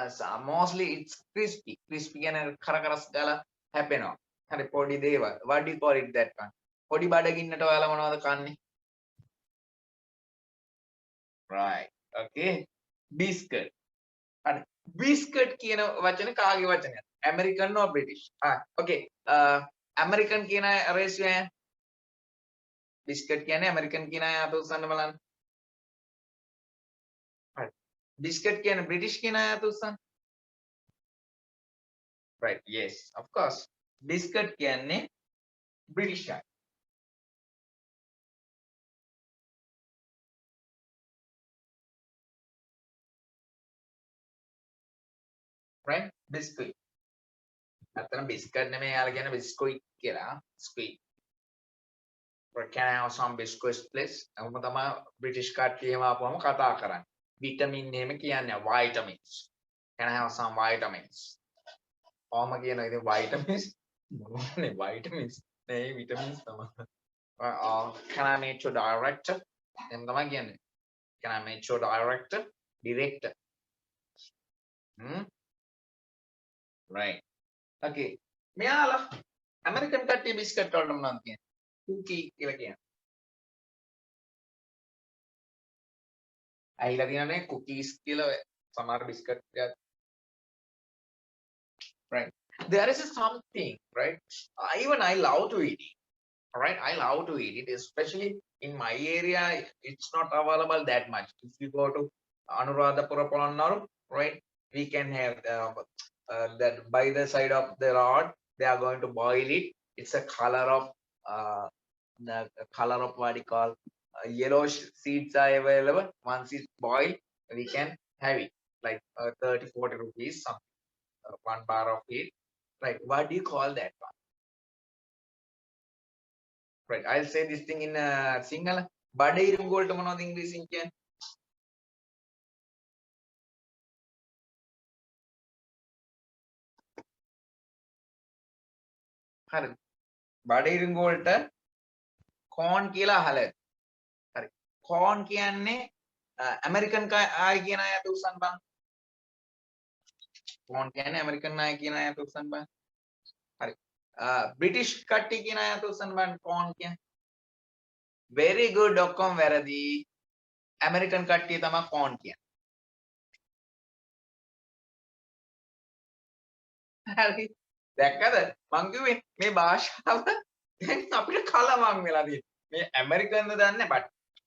mostly it's crispy. Crispy and කරකරස් ගාලා හැපෙනවා. හරි පොඩි දේවල්. What do you call it that one? පොඩි බඩගින්නට ඔයාලා මොනවද කන්නේ? Right. Okay. Biscuit. හරි. Biscuit කියන වචනේ කාගේ වචනයක්ද? American or British? Okay. American කියන රේසියෝ අය biscuit කියන්නේ American කියන අය අත උස්සන්න බලන්න. හරි. Biscuit කියන්නේ British කියන අය අත උස්සන්න. Right. Yes. Of course. Biscuit කියන්නේ British අය. Right? Biscuit. අතන biscuit නෙමෙයි යාලා කියන්නේ biscuit කියලා. Biscuit. Can I have some biscuits please? අහම තමයි British කට්ටිය එහෙම ආපුවම කතා කරන්නේ. Vitamin එහෙම කියන්නේ vitamins. Can I have some vitamins? ඔහම කියනවා ඉතින් vitamins මොනවනේ vitamins නේ vitamins තමයි. Can I meet your director? එහෙම තමයි කියන්නේ. Can I meet your director? Director. Right. Okay. මෙයාලා ඇමරිකන් කට්ටිය බිස්කට් වලට මොනවද කියන්නේ? cookie කියලා කියන්නේ. ඇහිලා තියෙනනේ cookies කියලා සමහර බිස්කට් ටිකක්. Right. There is something, right? Even I love to eat it. All right. I love to eat it, especially in my area. It's not available that much. If you go to Anuradhapura Polonnaru, right? We can have that by the side of the rod. They are going to boil it. It's a color of what you call yellow seeds are available. Once it's boiled, we can have it like 30-40 rupees something. 1 bar of it. Right. What do you call that one? Right. I'll say this thing in Sinhala. බඩිරුම් වලට මොනවද ඉංග්‍රීසියෙන් කියන්නේ? හරිද? බඩිරුම් වලට කෝන් කියලා අහලා ඇති. හරි. කෝන් කියන්නේ ඇමරිකන් අය කියන අයට උස්සන් බං. කෝන් කියන්නේ ඇමරිකන් අය කියන අයට උස්සන් බං. හරි. බ්‍රිටිෂ් කට්ටිය කියන අයට උස්සන් බං කෝන් කියන්නේ. very good ඔක්කොම වැරදි. ඇමරිකන් කට්ටිය තමයි කෝන් කියන්නේ. හරි. දැක්කද? මං කිව්වේ මේ භාෂාව දැන් අපිට කලවම් වෙලා තියෙන්නේ. මේ ඇමරිකන්ද දන්නේ but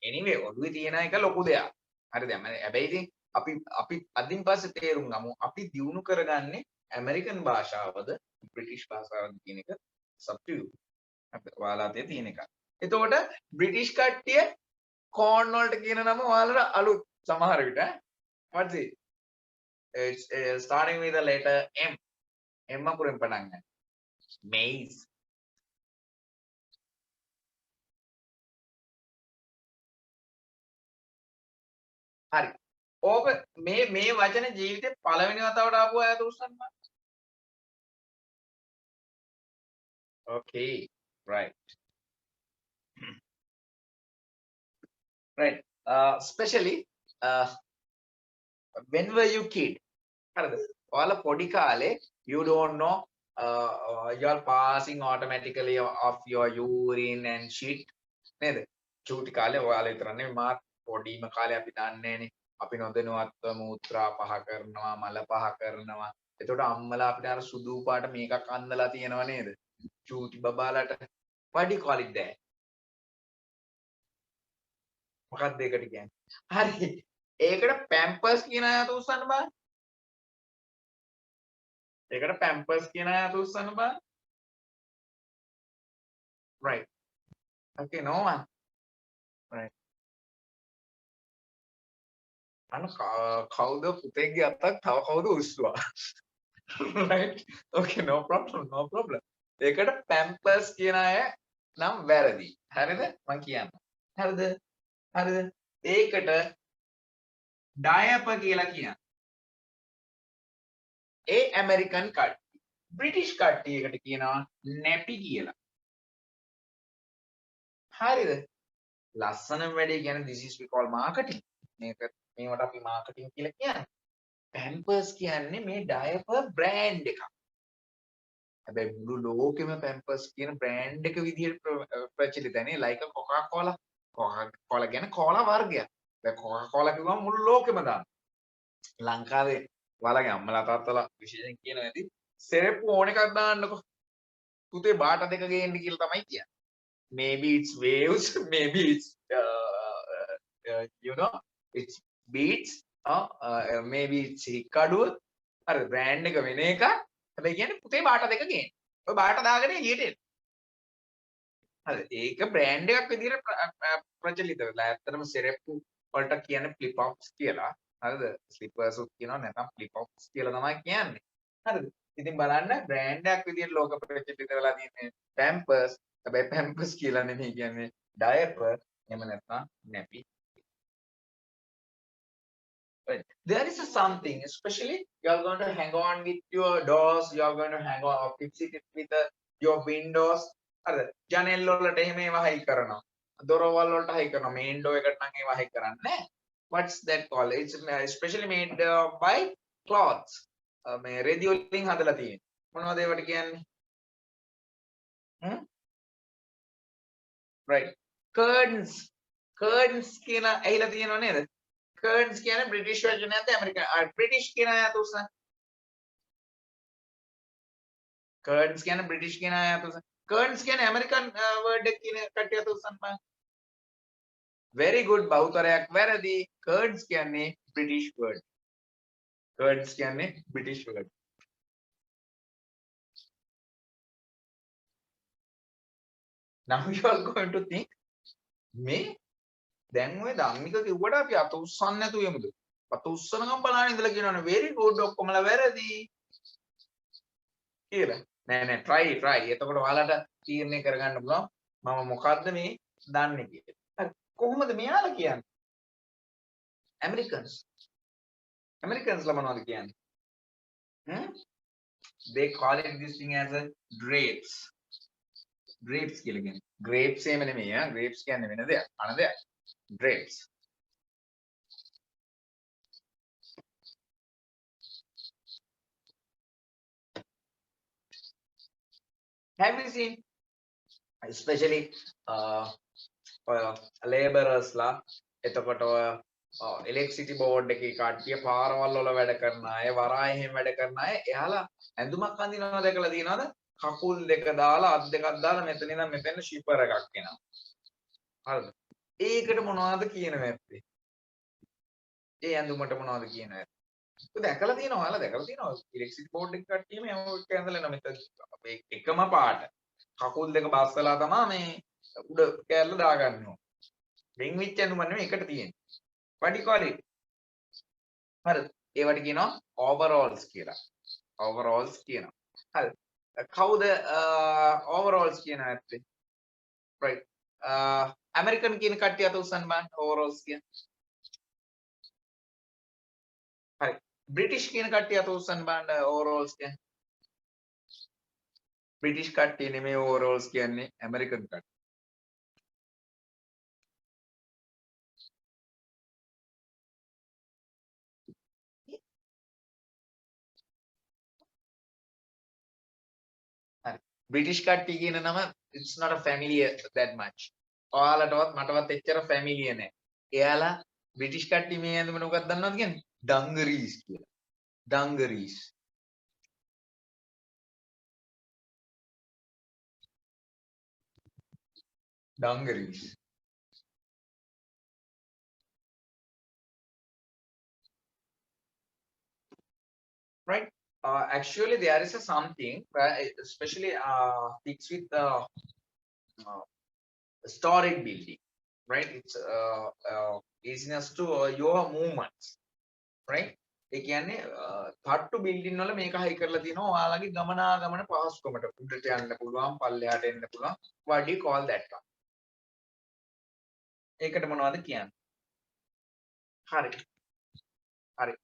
anyway ඔළුවේ තියෙන එක ලොකු දෙයක්. හරිද? හැබැයි ඉතින් අපි අදින් පස්සේ තේරුම් ගමු අපි දිනු කරගන්නේ ඇමරිකන් භාෂාවද බ්‍රිටිෂ් භාෂාවද කියන එක සබ්ටියුට්. අපිට ඔයාලාතේ තියෙන එක. එතකොට බ්‍රිටිෂ් කට්ටිය කෝන් වලට කියන නම ඔයාලට අලුත් සමහර විට what's it? It's starting with the letter M. M අකුරෙන් පටන් ගන්න. Maize. හරි. ඕක මේ වචන ජීවිතේ පළවෙනි වතාවට ආපු අය උස්සන්න. Okay. Right. Right. Especially when were you kid? හරිද? ඔයාලා පොඩි කාලේ you don't know you are passing automatically of your urine and shit නේද? චූටි කාලේ ඔයාලා විතර නෙමෙයි මාත් පොඩිම කාලේ අපි දන්නේ නැනේ. අපි නොදැනුවත්ව මූත්‍රා පහ කරනවා, මල පහ කරනවා. එතකොට අම්මලා අපිට අර සුදු පාට මේකක් අන්දලා තියෙනව නේද? චූටි බබාලට what do you call it there? මොකක්ද ඒකට කියන්නේ? හරි. ඒකට පැම්පර්ස් කියන අය අත උස්සන්න බෑ. ඒකට පැම්පර්ස් කියන අය අත උස්සන්න බෑ. Right. Okay, no one. Right. අන්න කවුද පුතේගේ අතක් තව කවුද උස්සුවා. Right. Okay, no problem, no problem. ඒකට පැම්පර්ස් කියන අය නම් වැරදි. හරිද? මම කියන්න. හරිද? හරිද? ඒකට ඩයපර් කියලා කියනවා. ඒ ඇමරිකන් කට්ටිය. බ්‍රිටිෂ් කට්ටියකට කියනවා නැපි කියලා. හරිද? ලස්සනම වැඩේ කියන්නේ this is we call marketing. මේවට අපි marketing කියලා කියන්නේ. Pampers කියන්නේ මේ diaper brand එකක්. හැබැයි මුළු ලෝකෙම Pampers කියන brand එක විදිහට ප්‍රචලිතයි නේ. like Coca-Cola. Coca-Cola කියන්නේ කෝලා වර්ගයක්. දැන් Coca-Cola කිව්වම මුළු ලෝකෙම දානවා. ලංකාවේ ඔයාලගේ අම්මලා තාත්තලා විශේෂයෙන් කියනවා ඇති සෙරෙප්පු ඕන එකක් දාන්නකො. පුතේ බාට දෙක ගේන්න කියලා තමයි කියන්නේ. Maybe it's waves, maybe it's you know, it's beats, maybe it's hikaduwa. අර brand එක වෙන එකක්. හැබැයි කියන්නේ පුතේ බාට දෙක ගේන්න. ඔය බාට දාගෙන එළියට එන්න. හරි. ඒක brand එකක් විදිහට ප්‍රචලිත වෙලා. ඇත්තටම සෙරෙප්පු වලට කියන්නේ flip flops කියලා. හරිද? slippers උත් කියනවා නැත්නම් flip flops කියලා තමයි කියන්නේ. හරිද? ඉතින් බලන්න brand එකක් විදිහට ලෝක ප්‍රචලිත වෙලා තියෙන්නේ Pampers. හැබැයි Pampers කියලා නෙමෙයි කියන්නේ diaper. එහෙම නැත්නම් nappy. Right. There is something, especially you are going to hang on with your doors, you are going to hang on or fix it with your windows. හරිද? ජනෙල් වලට එහෙම ඒවා හයි කරනවා. දොරවල් වලට හයි කරනවා. මේන් ඩෝ එකට නම් ඒවා හයි කරන්නේ නැහැ. What's that called? It's especially made by cloths. මේ රෙදි වලින් හදලා තියෙන්නේ. මොනවද ඒවට කියන්නේ? Right. Curtains. Curtains කියන ඇහිලා තියෙනව නේද? Curtains කියන්නේ British version එකක්ද American? British කියන අය අත උස්සන්න. Curtains කියන්නේ British කියන අය අත උස්සන්න. Curtains කියන්නේ American word එක කියන කට්ටිය අත උස්සන්න බලන්න. Very good බහුතරයක් වැරදි. Curtains කියන්නේ British word. Curtains කියන්නේ British word. Now you are going to think මේ දැන් ඔය ධම්මික කිව්වට අපි අත උස්සන්න නැතුව යමුද? අත උස්සනකම් බලන්න ඉඳලා කියනවනේ very good ඔක්කොමලා වැරදි කියලා. නෑ try. එතකොට ඔයාලට තීරණය කරගන්න පුළුවන් මම මොකද්ද මේ දන්නේ කියලා. හරි. කොහොමද මෙයාලා කියන්නේ? Americans ලා මොනවද කියන්නේ? They call it this thing as a grapes. Grapes කියලා කියන්නේ. Grapes එහෙම නෙමෙයි ආ. Grapes කියන්නේ වෙන දෙයක්. අන දෙයක්. Grapes. Have you seen especially laborers ලා එතකොට electricity board එකේ කට්ටිය පාරවල් වල වැඩ කරන අය වරායෙහිම වැඩ කරන අය එයාලා ඇඳුමක් අඳිනවා දැකලා තියෙනවද? කකුල් දෙක දාලා අත් දෙකක් දාලා මෙතන ඉඳන් මෙතන ෂිපර් එකක් එනවා. හරිද? ඒකට මොනවද කියනවා ඇත්තේ? ඒ ඇඳුමට මොනවද කියනවා ඇත්තේ? ඔය දැකලා තියෙනවා ඔයාලා දැකලා තියෙනවා electricity board එක කට්ටියම ඒක ඇඳලා එනවා මෙතන එකම පාට. කකුල් දෙක බස්සලා තමයි මේ උඩ කෑල්ල දාගන්නවා. වෙන් වෙච්ච ඇඳුම නෙමෙයි එකට තියෙන්නේ. what do you call it? හරිද? ඒවට කියනවා overalls කියලා. overalls කියනවා. හරිද? කවුද overalls කියන ඇත්තේ? right. American කියන කට්ටිය අත උස්සන්න බෑ overalls කියන. හරි. British කියන කට්ටිය අත උස්සන්න බෑ overalls කියන. British කට්ටිය නෙමෙයි overalls කියන්නේ American කට්ටිය. British කට්ටිය කියන නම it's not a familiar that much. ඔයාලටවත් මටවත් එච්චර familiar නෑ. එයාලා British කට්ටිය මේ ඇඳුමට මොකක්ද දන්නවද කියන්නේ? dungarees කියලා. dungarees. dungarees. Right? Actually, there is a something, especially fixed with storage building, right? It's easiness to your movements, right? ඒ කියන්නේ තට්ටු බිල්ඩින් වල මේක හයි කරලා තියෙනවා ඔයාලගේ ගමනාගමන පහසුකමට උඩට යන්න පුළුවන් පල්ලෙහාට එන්න පුළුවන්. What do you call that one? ඒකට මොනවද කියන්නේ? හරි. හරි.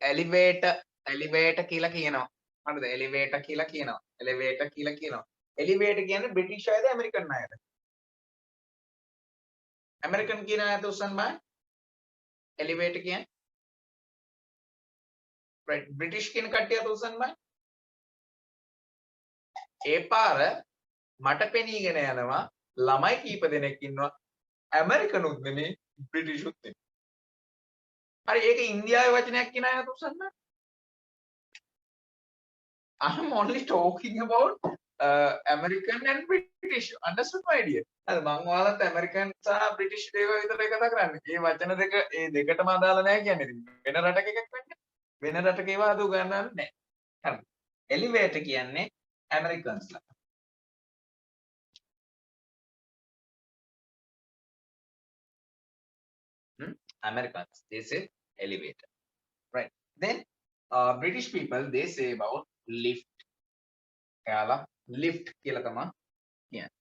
එලිවේටර් කියලා කියනවා. හරිද? එලිවේටර් කියලා කියනවා. එලිවේටර් කියලා කියනවා. එලිවේටර් කියන්නේ බ්‍රිටිෂ් අයද ඇමරිකන් අයද? ඇමරිකන් කියන අයද උස්සන්න බෑ. එලිවේටර් කියන්නේ right බ්‍රිටිෂ් කියන කට්ටිය අත උස්සන්න බෑ. ඒ පාර මට පෙනීගෙන යනවා ළමයි කීප දෙනෙක් ඉන්නවා ඇමරිකනුත් නෙමෙයි බ්‍රිටිෂුත් නෙමෙයි. හරි ඒක ඉන්දියාවේ වචනයක් කියන අය අත උස්සන්න බෑ. I'm only talking about American and British. Understood my dear? අද මම ඔයාලට American සහ British දේවල් විතරයි කතා කරන්නේ. මේ වචන දෙක ඒ දෙකටම අදාළ නැහැ කියන්නේ. වෙන රටක එකක් වෙන්නේ. වෙන රටක ඒවා අද උගන්වන්නේ නැහැ. හරි. Elevator කියන්නේ Americans ලා. Americans they say elevator. Right. Then British people they say about lift. එයාලා lift කියලා තමයි කියන්නේ.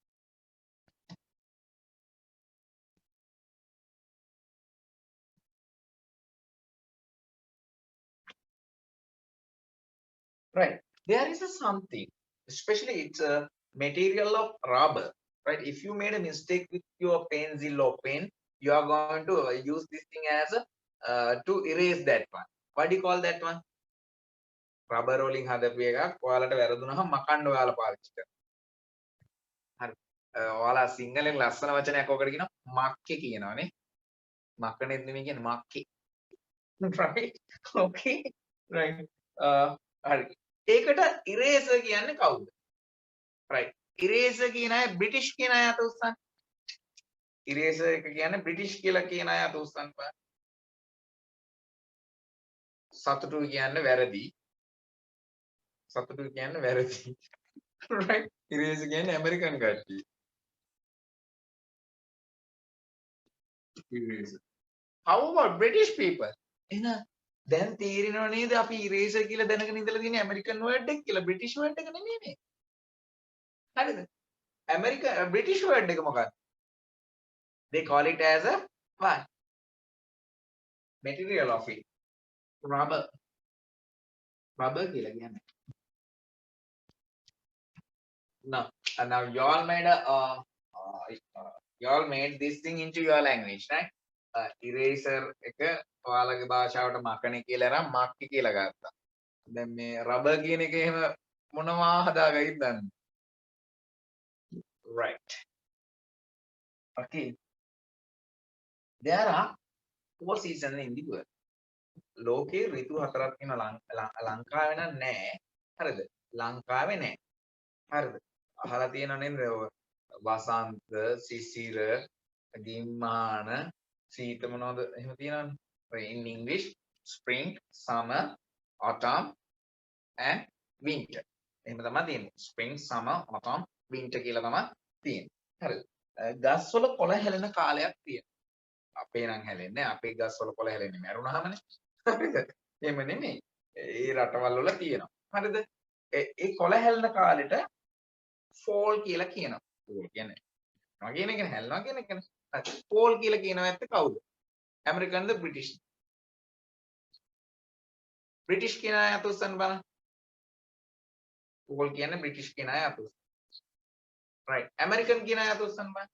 Right. There is a something, especially it's a material of rubber. Right. If you made a mistake with your pencil or pen, you are going to use this thing as a to erase that one. What do you call that one? Rubber rolling හදපු එකක් ඔයාලට වැරදුනහම මකන්න ඔයාලා පාවිච්චි කරනවා. හරි. ඔයාලා සිංහලෙන් ලස්සන වචනයක් ඔකට කියනවා මක්කේ කියනවානේ. මක්කනෙත් නෙමෙයි කියන්නේ මක්කේ. Right? Okay. Right. හරි. ඒකට eraser කියන්නේ කවුද? Right. eraser කියන අය British කියන අය අත උස්සන්න. eraser එක කියන්නේ British කියලා කියන අය අත උස්සන්න බෑ. සතුටු කියන්නේ වැරදි. සතුටු කියන්නේ වැරදි. Right? eraser කියන්නේ American කට්ටිය. eraser. How about British people? එහෙනම් දැන් තේරෙනව නේද අපි eraser කියලා දැනගෙන ඉඳලා තියෙන American word එක කියලා British word එක නෙමෙයි මේ. හරිද? British word එක මොකක්ද? They call it as a what? Material of it. Rubber. Rubber කියලා කියන්නේ. Now y'all made y'all made this thing into your language, right? Eraser එක ඔයාලගේ භාෂාවට මකණේ කියලා අරන් මක්ටි කියලා ගත්තා. දැන් මේ rubber කියන එක එහෙම මොනවා හදාගයිද දන්නේ? Right. Okay. There are 4 seasons in the world. ලෝකේ ඍතු හතරක් තියෙන ලංකාවේ නම් නැහැ. හරිද? ලංකාවේ නැහැ. හරිද? අහලා තියෙනව නේද? වසන්ත, සිසිර, ගිම්මාන, සීත මොනවද? එහෙම තියෙනවනේ. In English, spring, summer, autumn and winter. එහෙම තමයි තියෙන්නේ. Spring, summer, autumn, winter කියලා තමයි තියෙන්නේ. හරිද? ගස්වල කොළ හැලෙන කාලයක් තියෙනවා. අපේ නම් හැලෙන්නේ නැහැ. අපේ ගස්වල කොළ හැලෙන්නේ මැරුණාමනේ. හරිද? එහෙම නෙමෙයි. ඒ රටවල් වල තියෙනවා. හරිද? ඒ කොළ හැලෙන කාලෙට fall කියලා කියනවා. fall කියන්නේ කියන එක හැලනවා කියන එකනේ. fall කියලා කියනවා ඇත්ත කවුද? ඇමරිකන්ද බ්‍රිටිෂ්? බ්‍රිටිෂ් කියන අය අත උස්සන්න බලන්න. fall කියන්නේ බ්‍රිටිෂ් කියන අය අත උස්සන්න. right. ඇමරිකන් කියන අය අත උස්සන්න බලන්න.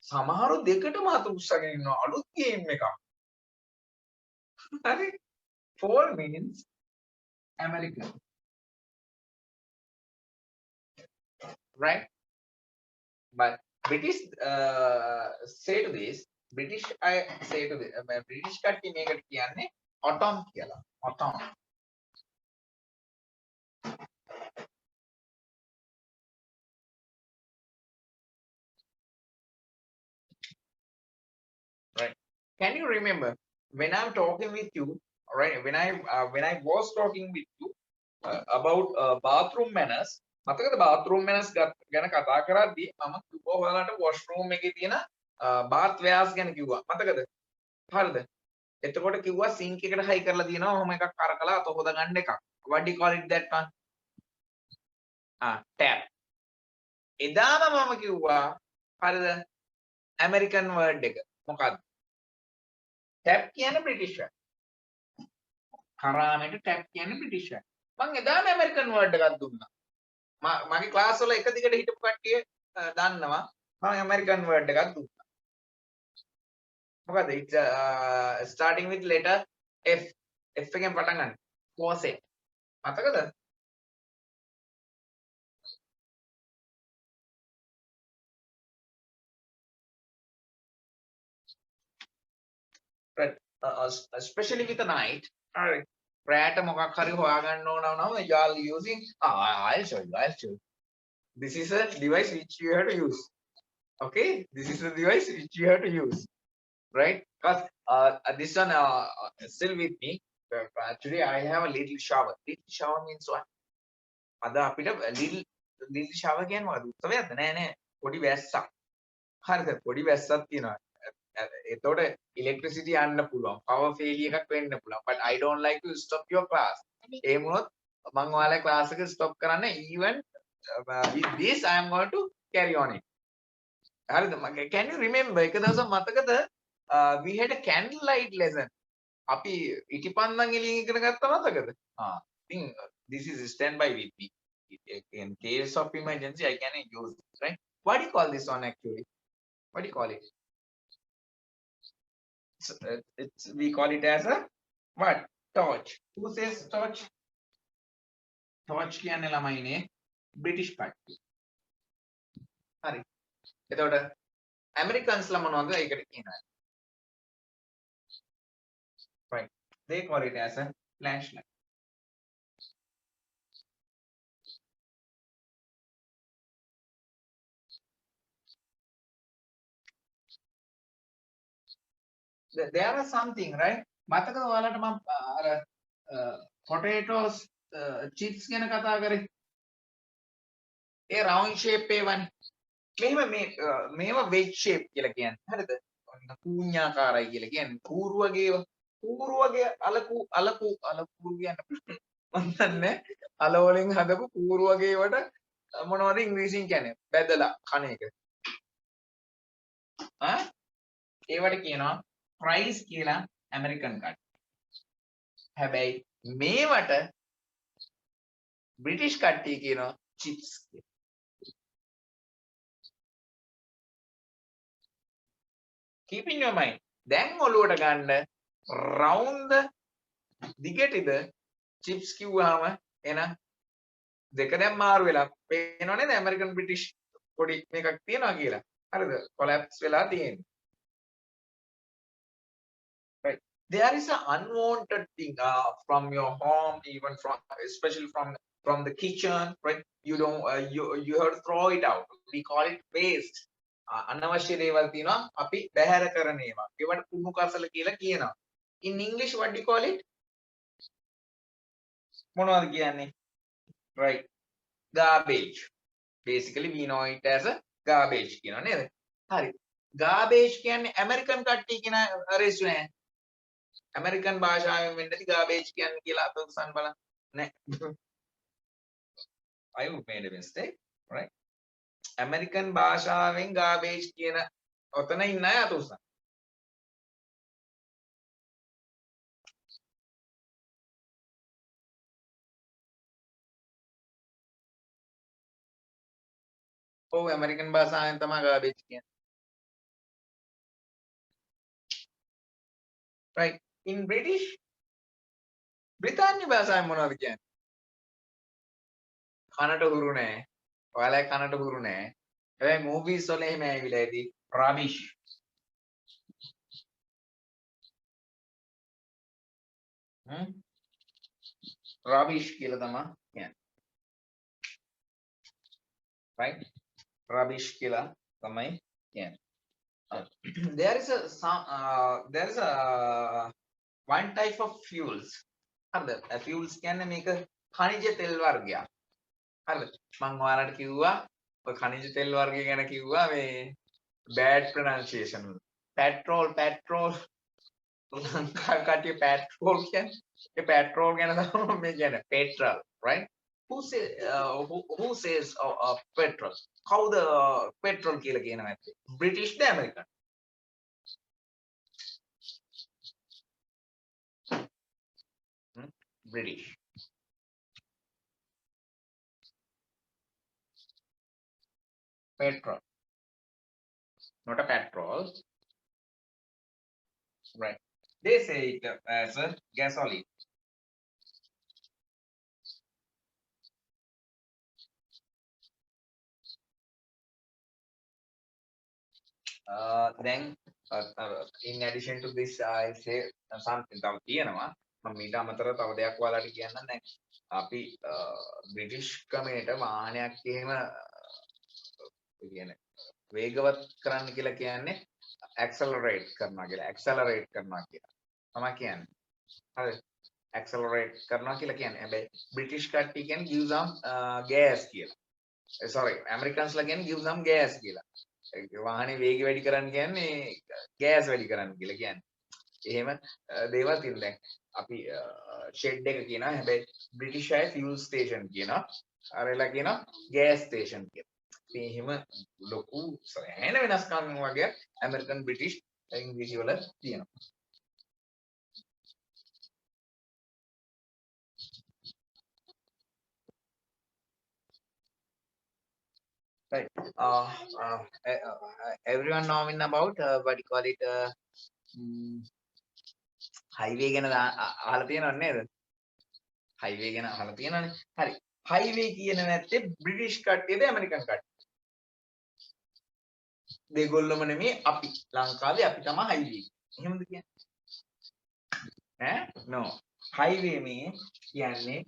සමහරු දෙකටම අත උස්සගෙන ඉන්නවා අලුත් ගේම් එකක්. හරි. fall means American. Right? But British say to this, British I say to this, British කට්ටිය මේකට කියන්නේ autumn කියලා. autumn. Right? Can you remember when I'm talking with you, right? When I was talking with you about bathroom manners, මතකද bathroom manners ගැන කතා කරද්දී මම කිව්වා ඔයාලට washroom එකේ තියෙන bath wares ගැන කිව්වා. මතකද? හරිද? එතකොට කිව්වා sink එකට high කරලා තියෙනවා ඔහොම එකක් කරකලා අත හොද ගන්න එකක්. What do you call it that one? Tap. එදාම මම කිව්වා හරිද? American word එක. මොකක්ද? Tap කියන්නේ British word. කරාමෙට tap කියන්නේ British word. මම එදාම American word එකක් දුන්නා. මගේ ක්ලාස් වල එක දිගට හිටපු කට්ටිය දන්නවා මම ඇමරිකන් වර්ඩ් එකක් දුන්නා. මොකද it's starting with letter F. F එකෙන් පටන් ගන්න. faucet. මතකද? Right. Especially with the night. Alright. රැට මොකක් හරි හොයාගන්න ඕන නම් y'all using I'll show you. This is a device which you have to use. Okay, this is a device which you have to use, right? Because this one still with me. Today I have a little shower. Little shower means what? අද අපිට little shower කියන්නේ මොකද? උත්සවයක්ද? නෑ පොඩි වැස්සක්. හරිද? පොඩි වැස්සක් තියෙනවා. එතකොට electricity යන්න පුළුවන්. power failure එකක් වෙන්න පුළුවන්. But I don't like to stop your class. ඒ මොනොත් මම ඔයාලා class එක stop කරන්න even with this I am going to carry on it. හරිද? Can you remember එක දවසක් මතකද we had a candlelight lesson. අපි ඉටිපන්දන් එළියෙන් ඉගෙන ගත්තා මතකද? ඉතින් this is standby with me. In case of emergency I can use it, right? What do you call this one actually? What do you call it? We call it as a what? Torch. Who says torch? Torch කියන්නේ ළමයිනේ British කට්ටිය. හරි. එතකොට Americans ලා මොනවද ඒකට කියනවා? Right. They call it as a flashlight. There are something, right? මතකද ඔයාලට මම අර potatoes chips ගැන කතා කරේ. ඒ round shape ඒවනේ. මේවා wedge shape කියලා කියන්නේ. හරිද? කූඤ්ඤාකාරයි කියලා කියන්නේ. කූරු වගේ අලකූරු කියන්නේ මම දන්නේ අල වලින් හදපු කූරු වගේ වට මොනවද ඉංග්‍රීසියෙන් කියන්නේ? බැදලා කණ එක. ඒවට කියනවා price කියලා ඇමරිකන් කට්ටිය. හැබැයි මේවට බ්‍රිටිෂ් කට්ටිය කියනවා chips කියලා. keep in your mind. දැන් ඔලුවට ගන්න round දිගටද chips කිව්වහම එන දෙක දැන් මාරු වෙලා පේනව නේද ඇමරිකන් බ්‍රිටිෂ් පොඩි මේකක් තියනවා කියලා. හරිද? කොලැප්ස් වෙලා තියෙන්නේ. Right. There is an unwanted thing from your home, even from especially from the kitchen, right? You don't you have to throw it out. We call it waste. අනවශ්‍ය දේවල් තියෙනවා අපි බැහැර කරන ඒවා. ඒවට කුණු කසල කියලා කියනවා. In English what do you call it? මොනවද කියන්නේ? Right. Garbage. Basically we know it as a garbage කියනවා නේද? හරි. Garbage කියන්නේ ඇමරිකන් කට්ටිය කියන රේසු නෑ. ඇමරිකන් භාෂාවෙන් වෙන්නදී garbage කියන්නේ කියලා අත උස්සන්න බලන්න. නෑ. I made a mistake, right? American භාෂාවෙන් garbage කියන ඔතන ඉන්න අය අත උස්සන්න. ඔව් ඇමරිකන් භාෂාවෙන් තමයි garbage කියන්නේ. Right. In British බ්‍රිතාන්‍ය භාෂාවෙන් මොනවද කියන්නේ? කනට හුරු නෑ. ඔයාලා කනට හුරු නෑ. හැබැයි movies වල එහෙම ඇවිල්ලා ඇති rubbish. rubbish කියලා තමයි කියන්නේ. Right? Rubbish කියලා තමයි කියන්නේ. There is a one type of fuels. හරිද? fuels කියන්නේ මේක khනිජ තෙල් වර්ගයක්. හරිද? මම ඔයාලට කිව්වා ඔය khනිජ තෙල් වර්ගය ගැන කිව්වා මේ bad pronunciation. petrol ලංකා කට්ටිය petrol කියන්නේ ඒ petrol ගැන තමයි මේ කියන්නේ petrol, right? Who says petrol? කවුද petrol කියලා කියනවා නැත්තේ? British the American? British. Petrol. Not a petrol. Right. They say it as a gasoline. Then in addition to this I say something තව තියෙනවා මම ඊට අමතරව තව දෙයක් ඔයාලට කියන්නම් දැන් අපි බ්‍රිටිෂ් ක්‍රමයට වාහනයක් එහෙම කියන්නේ වේගවත් කරන්න කියලා කියන්නේ accelerate කරනවා තමයි කියන්නේ හරි accelerate කරනවා කියලා කියන්නේ හැබැයි බ්‍රිටිෂ් කට්ටිය කියන්නේ give some gas කියලා sorry Americans ලා කියන්නේ give some gas කියලා වාහනේ වේගය වැඩි කරන්න කියන්නේ ගෑස් වැඩි කරන්න කියලා කියන්නේ. එහෙම දේවල් තියෙනවා. දැන් අපි ෂෙඩ් එක කියනවා. හැබැයි බ්‍රිටිෂ් අය ෆියුල් ස්ටේෂන් කියනවා. අරලා කියනවා ගෑස් ස්ටේෂන් කියලා. ඉතින් එහෙම ලොකු සෑහෙන වෙනස්කම් වගේ ඇමරිකන් බ්‍රිටිෂ් ඉංග්‍රීසි වල තියෙනවා. Right. Everyone knowing about what you call it highway ගැන අහලා තියෙනව නේද? highway ගැන අහලා තියෙනවනේ. හරි. highway කියන නැත්තේ බ්‍රිටිෂ් කට්ටියද ඇමරිකන් කට්ටියද? දෙගොල්ලම නෙමෙයි අපි. ලංකාවේ අපි තමයි highway. එහෙමද කියන්නේ? ඈ? No. highway මේ කියන්නේ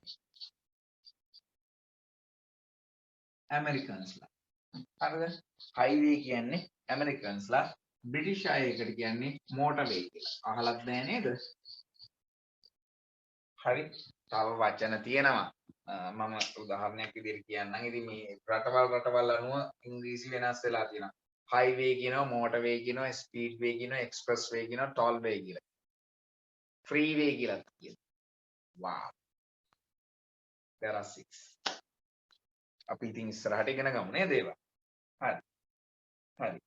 ඇමරිකන්ස්ලා. හරිද? highway කියන්නේ ඇමරිකන්ස්ලා බ්‍රිටිෂ් අය එකට කියන්නේ motorway කියලා. අහලත් නැහැ නේද? හරි. තව වචන තියෙනවා. මම උදාහරණයක් විදිහට කියන්නම්. ඉතින් මේ රටවල් අනුව ඉංග්‍රීසි වෙනස් වෙලා තියෙනවා. highway කියනවා, motorway කියනවා, speedway කියනවා, expressway කියනවා, tollway කියලා. freeway කියලා කියනවා. wow. there are 6. අපි ඉතින් ඉස්සරහට ඉගෙන ගමු නේද ඒවා? හරි. හරි.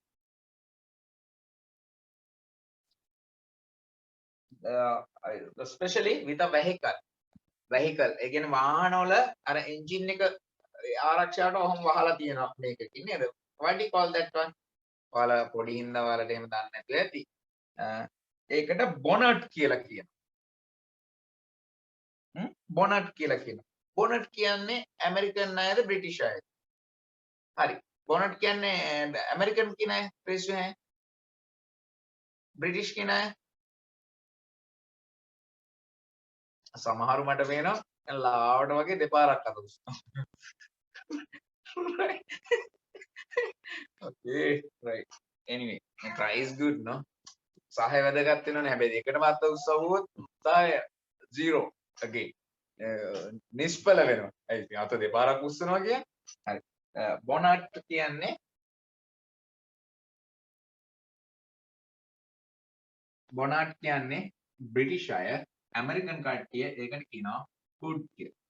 especially with a vehicle. ඒ කියන්නේ වාහනවල අර engine එක ආරක්ෂාවට ඔහොම වහලා තියෙනවා මේකකින් නේද? What do you call that one? ඔයාලා පොඩි හින්දා ඔයාලට එහෙම දන්නේ නැතුව ඇති. ඒකට bonnet කියලා කියනවා. bonnet කියලා කියනවා. bonnet කියන්නේ ඇමරිකන් අයද බ්‍රිටිෂ් අයද? හරි. bonnet කියන්නේ ඇමරිකන් කියන අය ප්‍රේසු හැ. බ්‍රිටිෂ් කියන අය සමහරු මට පේනවා ලාවට වගේ දෙපාරක් අත උස්සනවා. Okay, right. Anyway, try is good, no? සහය වැදගත් වෙනවනේ. හැබැයි දෙකටම අත උස්සවුවොත් සහය 0 again. නිෂ්ඵල වෙනවා. ඒ ඉතින් අත දෙපාරක් උස්සනවා කියන්නේ. හරි. bonnet කියන්නේ bonnet කියන්නේ බ්‍රිටිෂ් අය ඇමරිකන් කට්ටිය ඒකට කියනවා hood කියලා.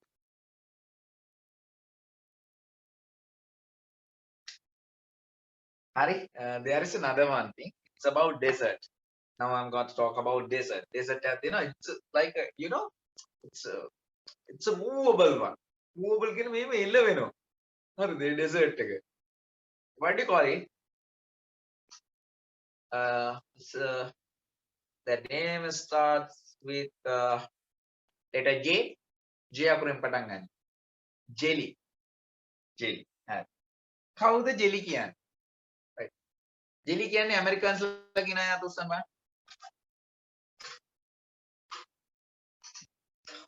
Hari, there is another one thing. It's about desert. Now I'm going to talk about desert. Desert, it's like a, it's a movable one. Movable can be illa veno. Or the desert. What do you call it? The name starts with letter J. J akurim patangan. Jelly. Jelly. How the jelly can? Jelly කියන්නේ ඇමරිකන්ස් ලා කියන අය අතුස්සන් බලන්න.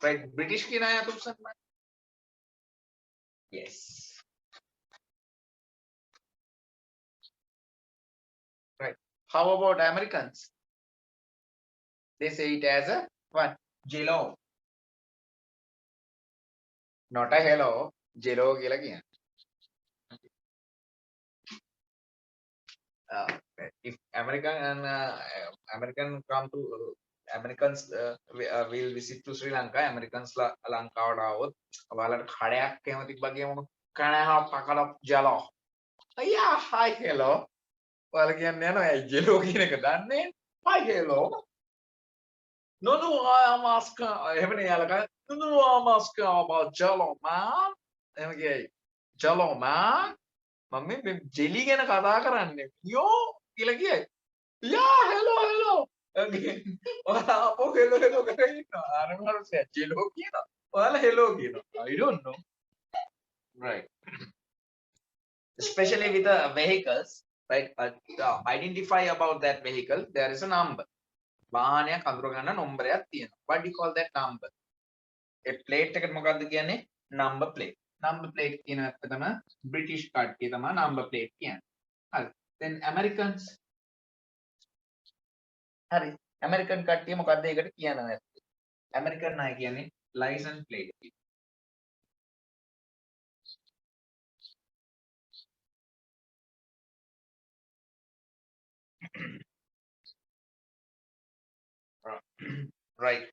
Right, British කියන අය අතුස්සන් බලන්න. Yes. Right. How about Americans? They say it as a what? Jello. Not a hello. Jello කියලා කියන්නේ. If Americans will visit to Sri Lanka, Americans ලංකාවට આવොත් ඔයාලට කඩයක් එහෙම තිබ්බා කියමුකෝ. Can I have a cup of jello? Yeah, hi hello. ඔයාලා කියන්නේ යනවා ඒ jello කියන එක දන්නේ? Hi hello. No, I'm asking. එහෙමනේ යාළුවා. No, I'm asking about jello, man. එහෙම කියයි. Jello, man. මම මේ ජෙලි ගැන කතා කරන්නේ යෝ කියලා කියයි. යා hello. ඔයාලා අපෝ hello කරගෙන ඉන්නවා. අර මනුස්සයා ජෙලෝ කියනවා. ඔයාලා hello කියනවා. I don't know. Right. Especially with the vehicles, right? Identify about that vehicle. There is a number. වාහනයක් අඳුර ගන්න නම්බරයක් තියෙනවා. What do you call that number? A plate එකට මොකක්ද කියන්නේ? Number plate. Number plate කියන එක තමයි British කට්ටිය තමයි number plate කියන්නේ. හරි. Then Americans. හරි. American කට්ටිය මොකක්ද ඒකට කියන්නේ? American අය කියන්නේ license plate. Right.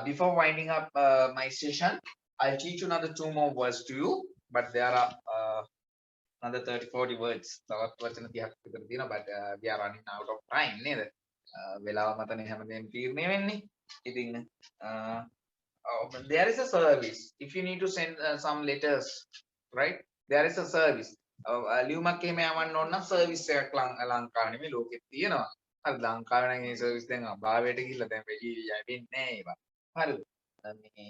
Before winding up my session, I'll teach you another 2 more words to you, but there are another 30-40 words. තවත් වචන 30ක් විතර තියෙනවා, but we are running out of time නේද? වෙලාව මතනේ හැමදේම තීරණය වෙන්නේ. ඉතින් there is a service. If you need to send some letters, right? There is a service. ලියුමක් එහෙම යවන්න ඕන නම් service එකක් ලංකාවේ නෙමෙයි ලෝකෙත් තියෙනවා. හරි ලංකාවේ නම් ඒ service දැන් අභාවයට ගිහිල්ලා දැන් වෙයි යවෙන්නේ නැහැ ඒවා. හරිද? මේ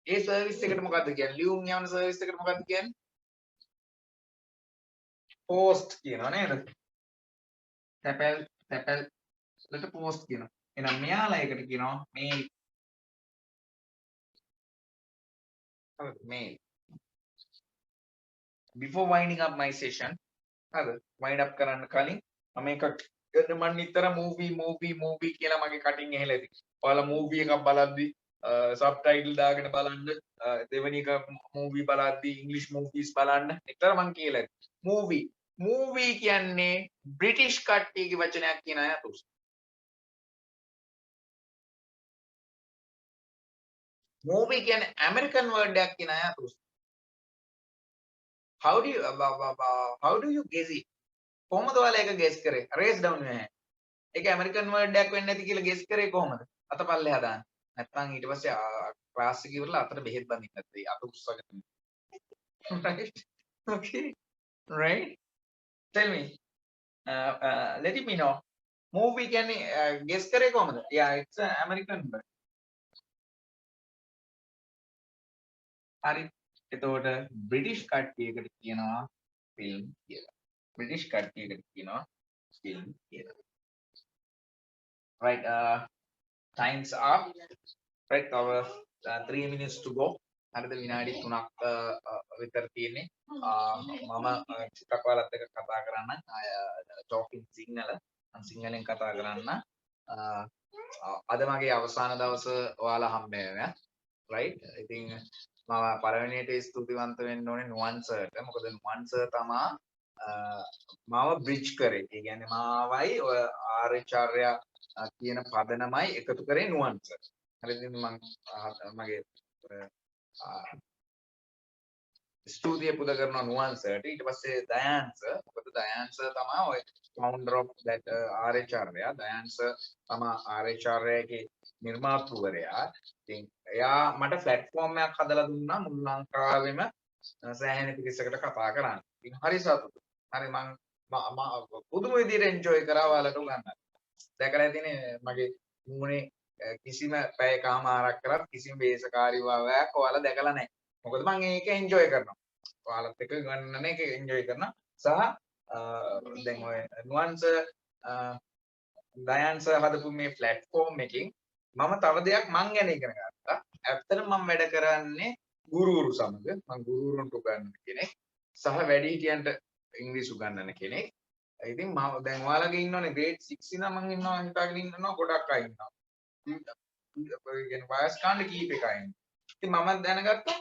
ඒ service එකට මොකද්ද කියන්නේ? ලියුම් යවන service එකට මොකද්ද කියන්නේ? post කියනවා නේද? තැපැල් වලට post කියනවා. එහෙනම් මෙයාලා ඒකට කියනවා mail. හරිද? mail. Before winding up my session, හරිද? wind up කරන්න කලින් මම එකක් මම නිතර movie කියලා මගේ කටින් ඇහෙලා ඉතින්. ඔයාලා movie එකක් බලද්දි subtitle දාගෙන බලන්න දෙවෙනි එක movie බලද්දි English movies බලන්න නිතර මම කියලා movie කියන්නේ British කට්ටියගේ වචනයක් කියන අය අතුස්. movie කියන්නේ American word එකක් කියන අය අතුස්. How do you guess it? කොහොමද ඔයාලා ඒක guess කරේ? raise down your hand. ඒක American word එකක් වෙන්නේ නැති කියලා guess කරේ කොහොමද? අතපල්ලෙහා දාන්න. නැත්නම් ඊට පස්සේ ක්ලාස් එක ඉවරලා අතට බෙහෙත් බඳින්න නැත්තේ. අත උස්සගෙන. Right? Okay. Right? Tell me. Let me know. Movie කියන්නේ guess කරේ කොහමද? Yeah, it's an American bird. හරි. එතකොට බ්‍රිටිෂ් කට්ටියකට කියනවා ෆිල්ම් කියලා. බ්‍රිටිෂ් කට්ටියකට කියනවා ෆිල්ම් කියලා. Right, time's up. Right, our 3 minutes to go. හරිද විනාඩි 3ක් විතර තියෙන්නේ. මම ටිකක් ඔයාලත් එක්ක කතා කරන්න. talking සිංහල. මම සිංහලෙන් කතා කරන්න. අද මගේ අවසාන දවස ඔයාලා හම්බ වෙනවා. Right? ඉතින් මම පළවෙනියට ස්තුතිවන්ත වෙන්න ඕනේ නුවන් සර්ට. මොකද නුවන් සර් තමා මාව බ්‍රිජ් කරේ. ඒ කියන්නේ මාවයි ඔය ආර්යචාර්යා කියන පදනමයි එකතු කරේ නුවන් සර්. හරිද? මම මගේ ස්තුතිය පුද කරනවා නුවන් සර්ට. ඊට පස්සේ දයාන් සර්. මොකද දයාන් සර් තමා ඔය founder of that ආර්යචාර්යා. Dayan sir තමා ආර්යචාර්යාගේ නිර්මාතෘවරයා. ඉතින් එයා මට platform එකක් හදලා දුන්නා මුළු ලංකාවෙම සෑහෙන පිරිසකට කතා කරන්න. ඉතින් හරි සතුටුයි. හරි මම පුදුම විදිහට enjoy කරා ඔයාලට උගන්වන්න. දැකලා ඇතිනේ මගේ මුනේ කිසිම පැයකමාරක් කරත් කිසිම වේශකාරී භාවයක් ඔයාලා දැකලා නැහැ. මොකද මම ඒක enjoy කරනවා. ඔයාලත් එක්ක ගන්න එක enjoy කරනවා. සහ දැන් ඔය නුවන්ස දයන්ස හදපු මේ platform එකකින් මම තව දෙයක් මං ගැන ඉගෙන ගත්තා. ඇත්තටම මම වැඩ කරන්නේ ගුරුවරු සමග. මම ගුරුවරුන්ට උගන්වන කෙනෙක් සහ වැඩිහිටියන්ට ඉංග්‍රීසි උගන්වන කෙනෙක්. ඉතින් මම දැන් ඔයාලගේ ඉන්නෝනේ grade 6 ඉඳන් මම ඉන්නවා හිතාගෙන ඉන්නවා ගොඩක් අය ඉන්නවා. ඒ කියන්නේ වයස් කාණ්ඩ කීප එකයි ඉන්නේ. ඉතින් මම දැනගත්තා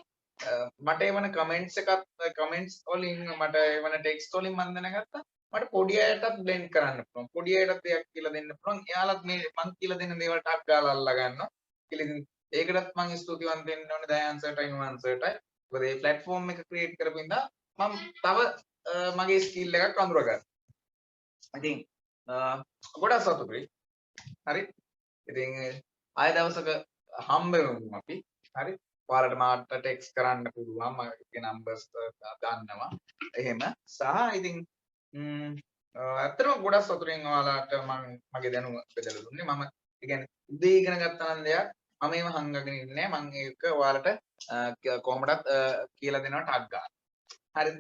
මට එවන කමෙන්ට්ස් වලින් මට එවන ටෙක්ස්ට් වලින් මම දැනගත්තා මට පොඩි අයටත් බ්ලෙන්ඩ් කරන්න පුළුවන්. පොඩි අයටත් දෙයක් කියලා දෙන්න පුළුවන්. එයාලත් මේ මං කියලා දෙන දේවල්ට අක් ගාලා අල්ලා ගන්නවා. කියලා ඉතින් ඒකටත් මං ස්තුතිවන්ත වෙන්න ඕනේ දයාන්සර්ටයි නුවන්සර්ටයි. මොකද මේ platform එක create කරපු ඉඳලා මම තව මගේ skill එකක් අඳුරගත්තා. ඉතින් ගොඩක් සතුටුයි. හරි. ඉතින් ආය දවසක හම්බ වෙමු අපි. හරි. ඔයාලට මාට ටෙක්ස්ට් කරන්න පුළුවන්. මගේ නම්බර්ස් දාන්නවා. එහෙම. සහ ඉතින් ඇත්තටම ගොඩක් සතුටින් ඔයාලට මගේ දැනුම බෙදලා දුන්නේ. මම ඒ කියන්නේ උදේ ඉගෙන ගත්තා නම් දෙයක් මම ඒව හංගගෙන ඉන්නේ නැහැ. මම ඒක ඔයාලට කොහොමදත් කියලා දෙනවා ටග් ගන්න. හරිද?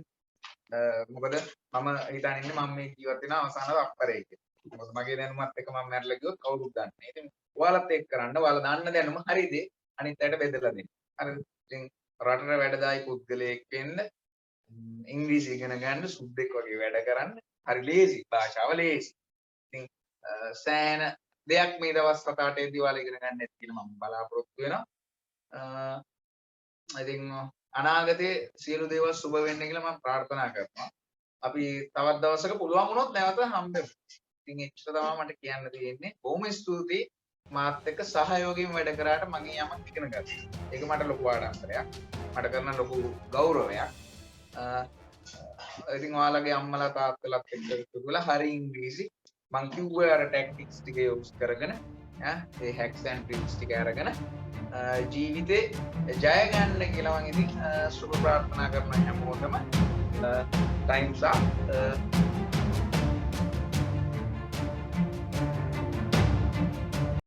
මොකද මම හිතන්නේ ඉන්නේ මම මේ ජීවත් වෙන අවසාන අප්පරේ කියලා. මොකද මගේ දැනුමත් එක මම මැරලා ගියොත් කවුරුත් දන්නේ නැහැ. ඉතින් ඔයාලත් එක්ක කරන්න ඔයාලා දන්න දැනුම හරියද අනිත් අයට බෙදලා දෙන්න. හරිද? ඉතින් රටට වැඩදායි පුද්ගලයෙක් වෙන්න ඉංග්‍රීසි ඉගෙන ගන්න සුද්දෙක් වගේ වැඩ කරන්න හරි ලේසි. භාෂාව ලේසි. ඉතින් සෑහෙන දෙයක් මේ දවස් 7-8 ඔයාලා ඉගෙන ගන්න ඇති කියලා මම බලාපොරොත්තු වෙනවා. ඉතින් අනාගතයේ සියලු දේවල් සුබ වෙන්න කියලා මම ප්‍රාර්ථනා කරනවා. අපි තවත් දවසක පුළුවන් වුණොත් නැවත හම්බෙමු. ඉතින් එච්චර තමයි මට කියන්න තියෙන්නේ. බොහොම ස්තුතියි මාත් එක්ක සහයෝගයෙන් වැඩ කරාට මගේ යමක් ඉගෙන ගත්තා. ඒක මට ලොකු ආඩම්බරයක්. මට කරන ලොකු ගෞරවයක්. ඉතින් ඔයාලගේ අම්මලා තාත්තලාත් එක්ක එකතු වෙලා හරි ඉංග්‍රීසි මං කිව්වේ අර ටැක්ටික්ස් ටික යූස් කරගෙන ඒ හැක්ස් ඇන්ඩ් ට්‍රික්ස් ටික අරගෙන ජීවිතේ ජය ගන්න කියලා මම ඉතින් සුබ ප්‍රාර්ථනා කරන හැමෝටම ටයිම්ස් අප්